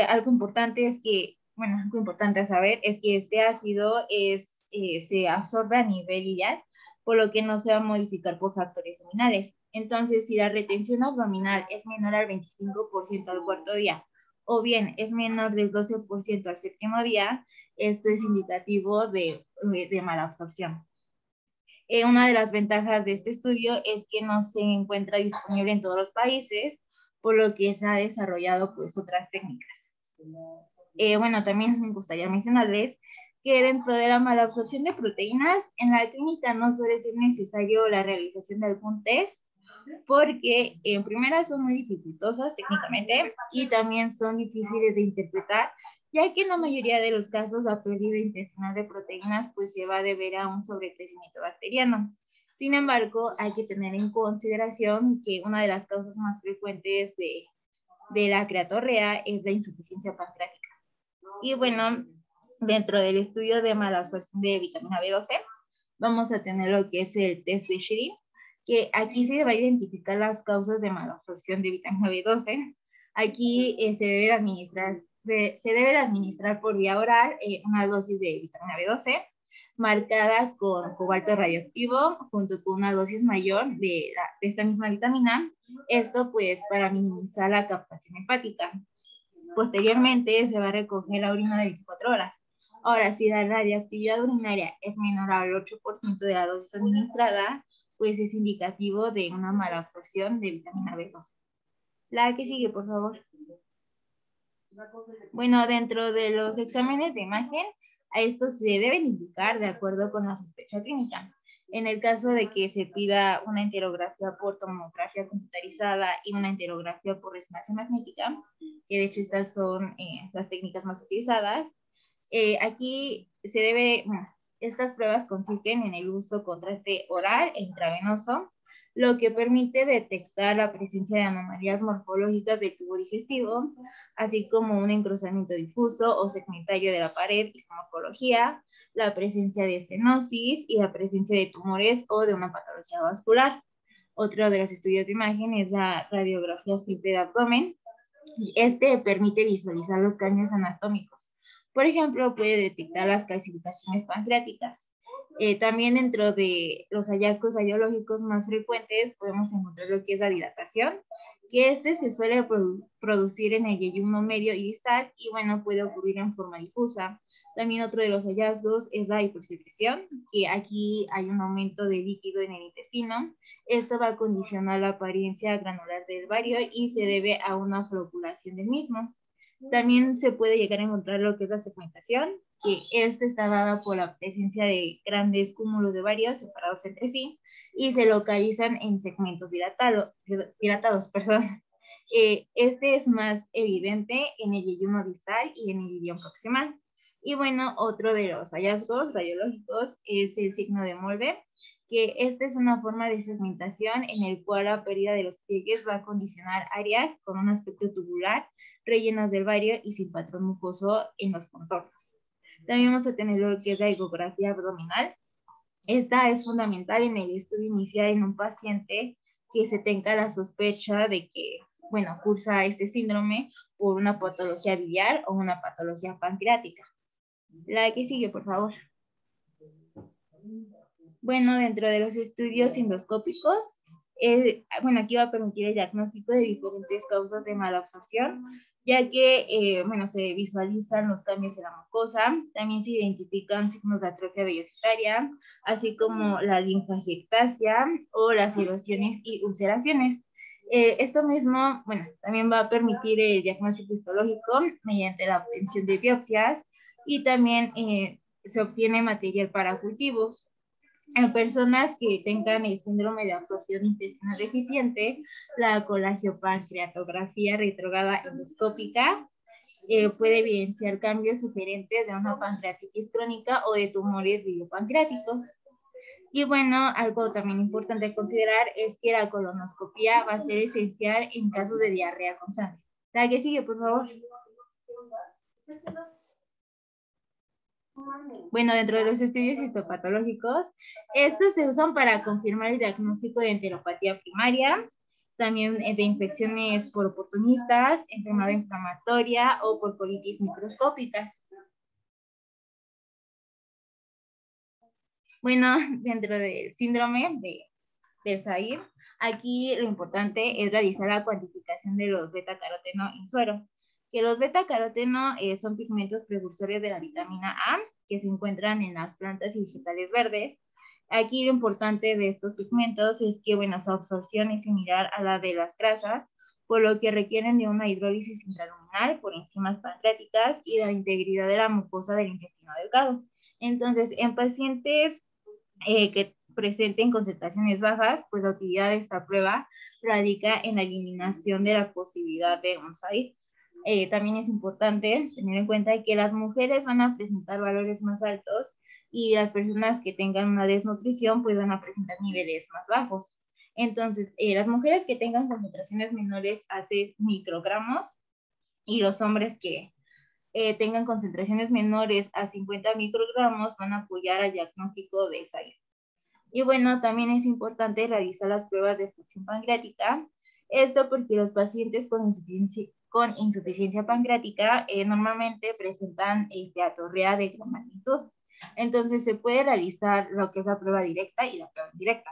Algo importante es que, bueno, algo importante a saber es que este ácido se absorbe a nivel ileal, por lo que no se va a modificar por factores luminales. Entonces, si la retención abdominal es menor al 25% al cuarto día, o bien es menor del 12% al séptimo día, esto es indicativo de mala absorción. Una de las ventajas de este estudio es que no se encuentra disponible en todos los países, por lo que se ha desarrollado pues otras técnicas. Bueno, también me gustaría mencionarles que dentro de la mala absorción de proteínas, en la clínica no suele ser necesario la realización de algún test, porque en primera son muy dificultosas técnicamente y también son difíciles de interpretar, ya que en la mayoría de los casos la pérdida intestinal de proteínas pues se va a deber a un sobrecrecimiento bacteriano. Sin embargo, hay que tener en consideración que una de las causas más frecuentes de la creatorrea es la insuficiencia pancreática. Y bueno, dentro del estudio de mala absorción de vitamina B12, vamos a tener lo que es el test de Sherry, que aquí se va a identificar las causas de mala absorción de vitamina B12. Aquí se debe administrar por vía oral una dosis de vitamina B12 marcada con cobalto radioactivo junto con una dosis mayor de esta misma vitamina. Esto pues para minimizar la captación hepática. Posteriormente se va a recoger la orina de 24 horas. Ahora, si la radioactividad urinaria es menor al 8% de la dosis administrada, pues es indicativo de una mala absorción de vitamina B12. La que sigue, por favor. Bueno, dentro de los exámenes de imagen, a estos se deben indicar de acuerdo con la sospecha clínica. En el caso de que se pida una enterografía por tomografía computarizada y una enterografía por resonancia magnética, que de hecho estas son las técnicas más utilizadas, aquí se debe, bueno, estas pruebas consisten en el uso de contraste oral e intravenoso, lo que permite detectar la presencia de anomalías morfológicas del tubo digestivo, así como un engrosamiento difuso o segmentario de la pared y su morfología, la presencia de estenosis y la presencia de tumores o de una patología vascular. Otro de los estudios de imagen es la radiografía simple de abdomen. Este permite visualizar los cambios anatómicos. Por ejemplo, puede detectar las calcificaciones pancreáticas. También dentro de los hallazgos radiológicos más frecuentes podemos encontrar lo que es la dilatación, que este se suele producir en el yeyuno medio y distal y bueno, puede ocurrir en forma difusa. También otro de los hallazgos es la hipersecreción, que aquí hay un aumento de líquido en el intestino. Esto va a condicionar la apariencia granular del vario y se debe a una floculación del mismo. También se puede llegar a encontrar lo que es la segmentación, que esta está dada por la presencia de grandes cúmulos de varios separados entre sí y se localizan en segmentos dilatados. Este es más evidente en el yeyuno distal y en el ilion proximal. Y bueno, otro de los hallazgos radiológicos es el signo de Molde, que esta es una forma de segmentación en el cual la pérdida de los pliegues va a condicionar áreas con un aspecto tubular, rellenas del vario y sin patrón mucoso en los contornos. También vamos a tener lo que es la ecografía abdominal. Esta es fundamental en el estudio inicial en un paciente que se tenga la sospecha de que, bueno, cursa este síndrome por una patología biliar o una patología pancreática. La que sigue, por favor. Bueno, dentro de los estudios endoscópicos, bueno, aquí va a permitir el diagnóstico de diferentes causas de mala absorción, ya que, bueno, se visualizan los cambios en la mucosa, también se identifican signos de atrofia vellositaria, así como la linfangiectasia o las erosiones y ulceraciones. Esto mismo, bueno, también va a permitir el diagnóstico histológico mediante la obtención de biopsias y también se obtiene material para cultivos. En personas que tengan el síndrome de absorción intestinal deficiente, la colagiopancreatografía retrógrada endoscópica puede evidenciar cambios sugerentes de una pancreatitis crónica o de tumores biliopancreáticos. Y bueno, algo también importante a considerar es que la colonoscopia va a ser esencial en casos de diarrea con sangre. La que sigue, por favor. Bueno, dentro de los estudios histopatológicos, estos se usan para confirmar el diagnóstico de enteropatía primaria, también de infecciones por oportunistas, enfermedad inflamatoria o por colitis microscópicas. Bueno, dentro del síndrome del SAIR, aquí lo importante es realizar la cuantificación de los beta-caroteno en suero. Que los beta-caroteno son pigmentos precursores de la vitamina A que se encuentran en las plantas y vegetales verdes. Aquí lo importante de estos pigmentos es que, bueno, su absorción es similar a la de las grasas, por lo que requieren de una hidrólisis intraluminal por enzimas pancreáticas y de la integridad de la mucosa del intestino delgado. Entonces, en pacientes que presenten concentraciones bajas, pues la utilidad de esta prueba radica en la eliminación de la posibilidad de un SAID. También es importante tener en cuenta que las mujeres van a presentar valores más altos y las personas que tengan una desnutrición pues van a presentar niveles más bajos. Entonces, las mujeres que tengan concentraciones menores a 6 microgramos y los hombres que tengan concentraciones menores a 50 microgramos van a apoyar al diagnóstico de SAID. Y bueno, también es importante realizar las pruebas de función pancreática. Esto porque los pacientes con insuficiencia pancreática normalmente presentan atorrea de gran magnitud. Entonces se puede realizar lo que es la prueba directa y la prueba indirecta.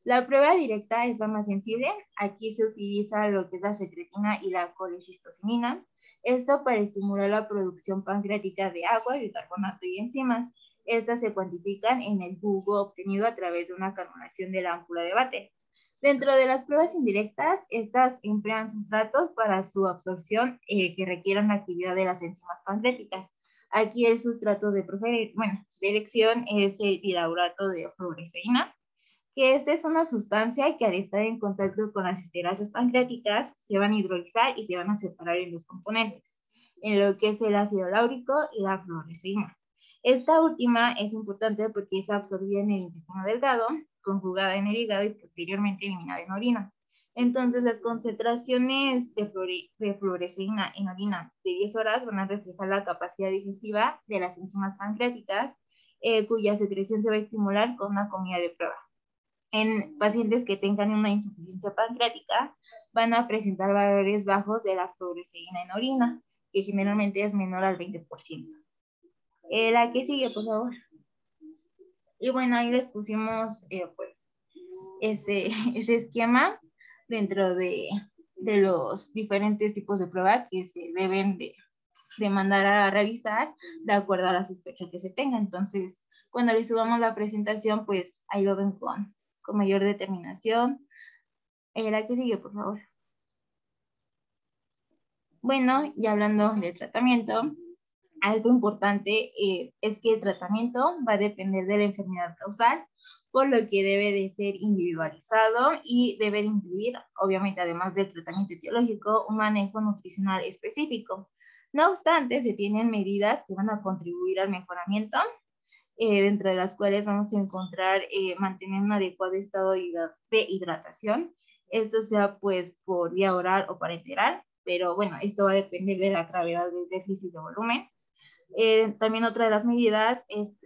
La prueba directa es la más sensible. Aquí se utiliza lo que es la secretina y la colecistocinina. Esto para estimular la producción pancreática de agua, bicarbonato y enzimas. Estas se cuantifican en el jugo obtenido a través de una canulación de la ámpula de Vater. Dentro de las pruebas indirectas, estas emplean sustratos para su absorción que requieran la actividad de las enzimas pancreáticas. Aquí el sustrato de elección es el hidraurato de fluoresceína, que esta es una sustancia que al estar en contacto con las esterasas pancreáticas se van a hidrolizar y se van a separar en dos componentes, en lo que es el ácido láurico y la fluoresceína. Esta última es importante porque es absorbida en el intestino delgado, conjugada en el hígado y posteriormente eliminada en orina. Entonces, las concentraciones de fluoresceína en orina de 10 horas van a reflejar la capacidad digestiva de las enzimas pancreáticas, cuya secreción se va a estimular con una comida de prueba. En pacientes que tengan una insuficiencia pancreática, van a presentar valores bajos de la fluoresceína en orina, que generalmente es menor al 20%. La que sigue, por favor. Y bueno, ahí les pusimos pues ese esquema dentro de los diferentes tipos de prueba que se deben de mandar a realizar de acuerdo a la sospecha que se tenga. Entonces, cuando les subamos la presentación, pues ahí lo ven con mayor determinación. La que sigue, por favor. Bueno, ya hablando del tratamiento, algo importante es que el tratamiento va a depender de la enfermedad causal, por lo que debe de ser individualizado y debe de incluir, obviamente, además del tratamiento etiológico, un manejo nutricional específico. No obstante, se tienen medidas que van a contribuir al mejoramiento, dentro de las cuales vamos a encontrar mantener un adecuado estado de hidratación. Esto sea pues por vía oral o parenteral, pero bueno, esto va a depender de la gravedad del déficit de volumen. También otra de las medidas es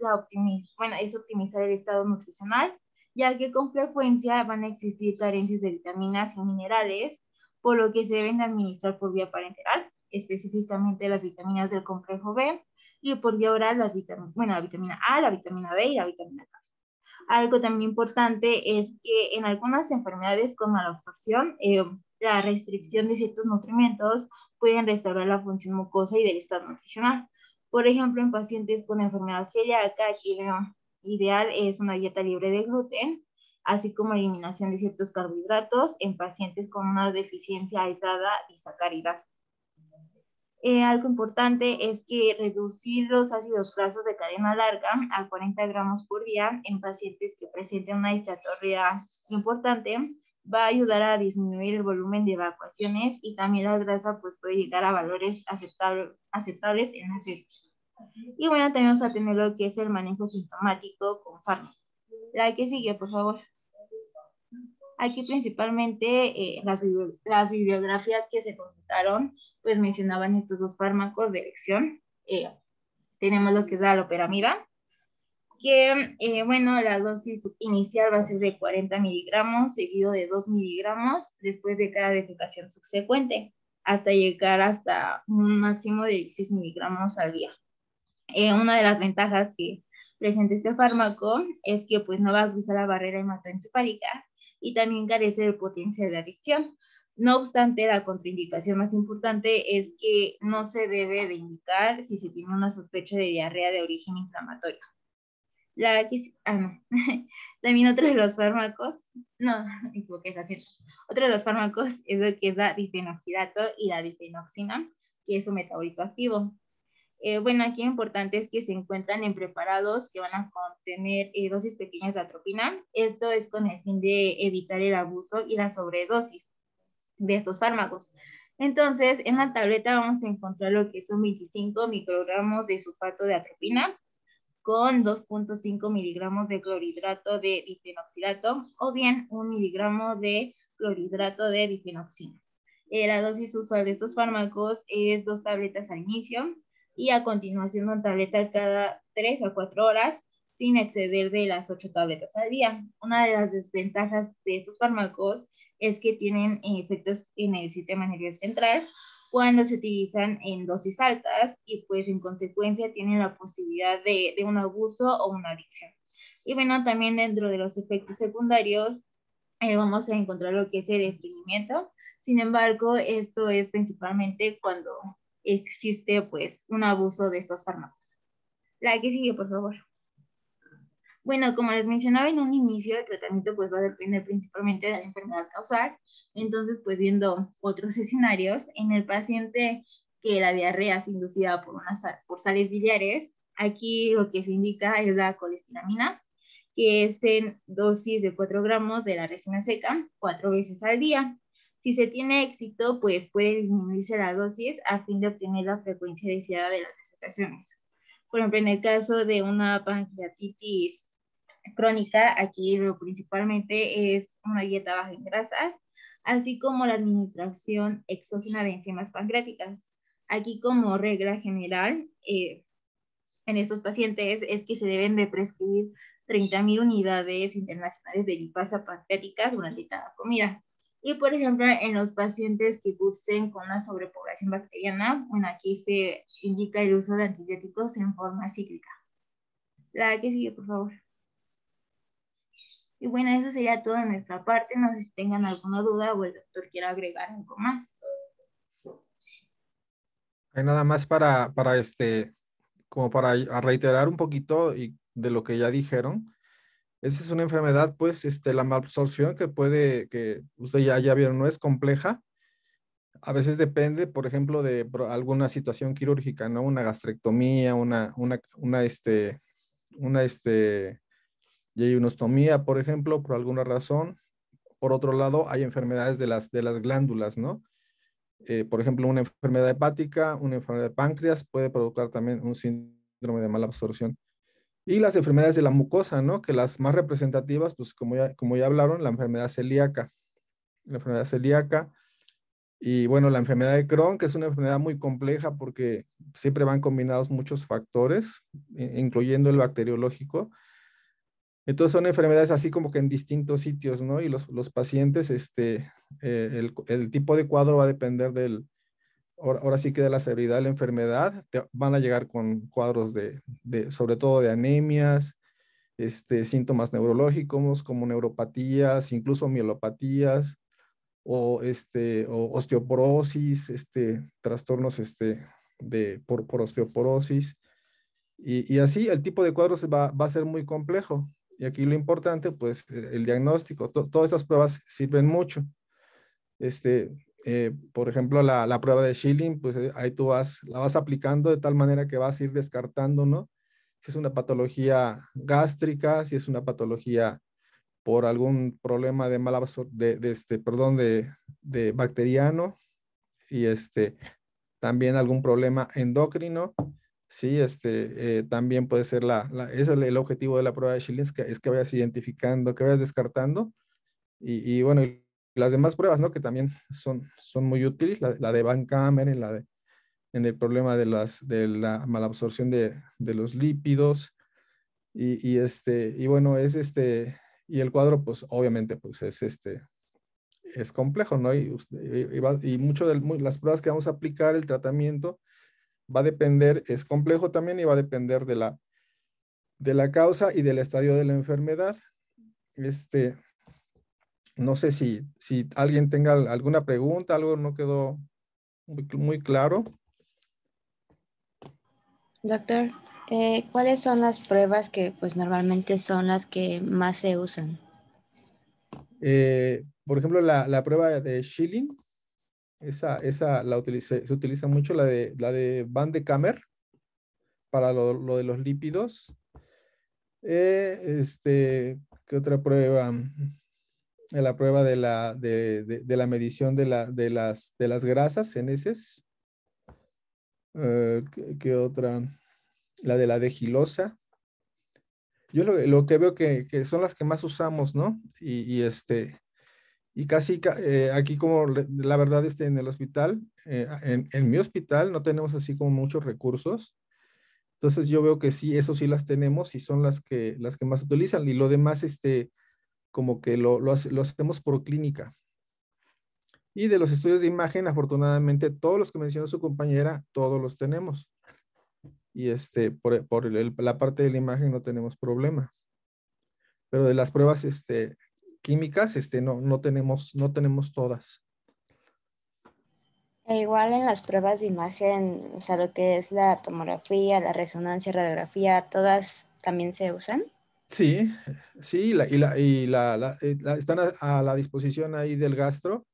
optimizar el estado nutricional, ya que con frecuencia van a existir carencias de vitaminas y minerales, por lo que se deben administrar por vía parenteral, específicamente las vitaminas del complejo B, y por vía oral la vitamina A, la vitamina D y la vitamina K. Algo también importante es que en algunas enfermedades como la absorción, la restricción de ciertos nutrimentos pueden restaurar la función mucosa y del estado nutricional. Por ejemplo, en pacientes con enfermedad celíaca, aquí lo ideal es una dieta libre de gluten, así como eliminación de ciertos carbohidratos en pacientes con una deficiencia aislada de sacáridas. Algo importante es que reducir los ácidos grasos de cadena larga a 40 gramos por día en pacientes que presenten una distatorrea importante va a ayudar a disminuir el volumen de evacuaciones y también la grasa pues puede llegar a valores aceptables en aceite. Y bueno, tenemos a tener lo que es el manejo sintomático con fármacos. La que sigue, por favor. Aquí principalmente las bibliografías que se consultaron pues mencionaban estos dos fármacos de elección. tenemos lo que es la loperamida, que, bueno, la dosis inicial va a ser de 40 miligramos, seguido de 2 miligramos después de cada defecación subsecuente, hasta llegar hasta un máximo de 16 miligramos al día. Una de las ventajas que presenta este fármaco es que pues no va a cruzar la barrera hematoencefálica y también carece de potencial de adicción. No obstante, la contraindicación más importante es que no se debe de indicar si se tiene una sospecha de diarrea de origen inflamatorio. También otro de los fármacos, no, me equivoqué, lo siento. Otro de los fármacos es lo que es la difenoxidato y la difenoxina, que es un metabólico activo. Bueno, aquí lo importante es que se encuentran en preparados que van a contener dosis pequeñas de atropina. Esto es con el fin de evitar el abuso y la sobredosis de estos fármacos. Entonces, en la tableta vamos a encontrar lo que son 25 microgramos de sulfato de atropina con 2.5 miligramos de clorhidrato de difenoxidato o bien 1 miligramo de clorhidrato de difenoxina. La dosis usual de estos fármacos es 2 tabletas al inicio y a continuación una tableta cada 3 a 4 horas sin exceder de las 8 tabletas al día. Una de las desventajas de estos fármacos es que tienen efectos en el sistema nervioso central cuando se utilizan en dosis altas y pues en consecuencia tienen la posibilidad de un abuso o una adicción. Y bueno, también dentro de los efectos secundarios vamos a encontrar lo que es el estreñimiento. Sin embargo, esto es principalmente cuando existe pues un abuso de estos fármacos. La que sigue, por favor. Bueno, como les mencionaba en un inicio, el tratamiento pues va a depender principalmente de la enfermedad causal. Entonces, pues viendo otros escenarios, en el paciente que la diarrea es inducida por sales biliares, aquí lo que se indica es la colestiramina, que es en dosis de 4 gramos de la resina seca, 4 veces al día. Si se tiene éxito, pues puede disminuirse la dosis a fin de obtener la frecuencia deseada de las defecaciones. Por ejemplo, en el caso de una pancreatitis crónica, aquí lo principalmente es una dieta baja en grasas, así como la administración exógena de enzimas pancreáticas. Aquí como regla general, en estos pacientes es que se deben de prescribir 30.000 unidades internacionales de lipasa pancreática durante cada comida. Y por ejemplo, en los pacientes que cursen con una sobrepoblación bacteriana, bueno, aquí se indica el uso de antibióticos en forma cíclica. La que sigue, por favor. Y bueno, eso sería todo de nuestra parte. No sé si tengan alguna duda o el doctor quiera agregar algo más. Hay nada más para como para reiterar un poquito y de lo que ya dijeron. Esa es una enfermedad, pues, la malabsorción que ustedes ya vieron, no es compleja. A veces depende, por ejemplo, de alguna situación quirúrgica, ¿no? Una gastrectomía, una yeyunostomía, por ejemplo, por alguna razón. Por otro lado, hay enfermedades de las glándulas, ¿no? Por ejemplo, una enfermedad hepática, una enfermedad de páncreas puede provocar también un síndrome de mala absorción. Y las enfermedades de la mucosa, ¿no? Que las más representativas, pues como ya hablaron, la enfermedad celíaca. La enfermedad celíaca y bueno, la enfermedad de Crohn, que es una enfermedad muy compleja porque siempre van combinados muchos factores, incluyendo el bacteriológico. Entonces son enfermedades así como que en distintos sitios, ¿no? Y los pacientes, el tipo de cuadro va a depender ahora sí que de la severidad de la enfermedad. Van a llegar con cuadros sobre todo de anemias, síntomas neurológicos como neuropatías, incluso mielopatías, o osteoporosis, trastornos por osteoporosis. Y así el tipo de cuadros va a ser muy complejo. Y aquí lo importante, pues, el diagnóstico. Todas esas pruebas sirven mucho. Por ejemplo, la prueba de Schilling, pues ahí tú la vas aplicando de tal manera que vas a ir descartando, ¿no? Si es una patología gástrica, si es una patología por algún problema de de bacteriano y también algún problema endocrino. Sí, también puede ser ese es el objetivo de la prueba de Schilling, es que vayas identificando, que vayas descartando. Y bueno, y las demás pruebas, ¿no? Que también son muy útiles, la de Van Kameren, en el problema de la malabsorción de los lípidos. Y bueno, y el cuadro, pues obviamente, pues es complejo, ¿no? Y mucho de las pruebas que vamos a aplicar, el tratamiento, va a depender, es complejo también y va a depender de la causa y del estadio de la enfermedad. No sé si alguien tenga alguna pregunta, algo no quedó muy claro. Doctor, ¿cuáles son las pruebas que pues normalmente son las que más se usan? Por ejemplo, la prueba de Schilling, esa se utiliza mucho, la de Van de Kammer, para lo de los lípidos. ¿Qué otra prueba? La prueba de la medición de las grasas en heces. ¿Qué otra? La de la degilosa. Yo lo que veo que son las que más usamos, ¿no? Y casi aquí como la verdad en el hospital, en mi hospital no tenemos así como muchos recursos. Entonces yo veo que sí, eso sí las tenemos y son las que más utilizan. Y lo demás, como que lo hacemos por clínica. Y de los estudios de imagen, afortunadamente, todos los que mencionó su compañera, todos los tenemos. Y por la parte de la imagen no tenemos problema. Pero de las pruebas químicas, no tenemos todas. E igual en las pruebas de imagen, o sea, lo que es la tomografía, la resonancia, radiografía, ¿todas también se usan? Sí, sí, están a la disposición ahí del gastro.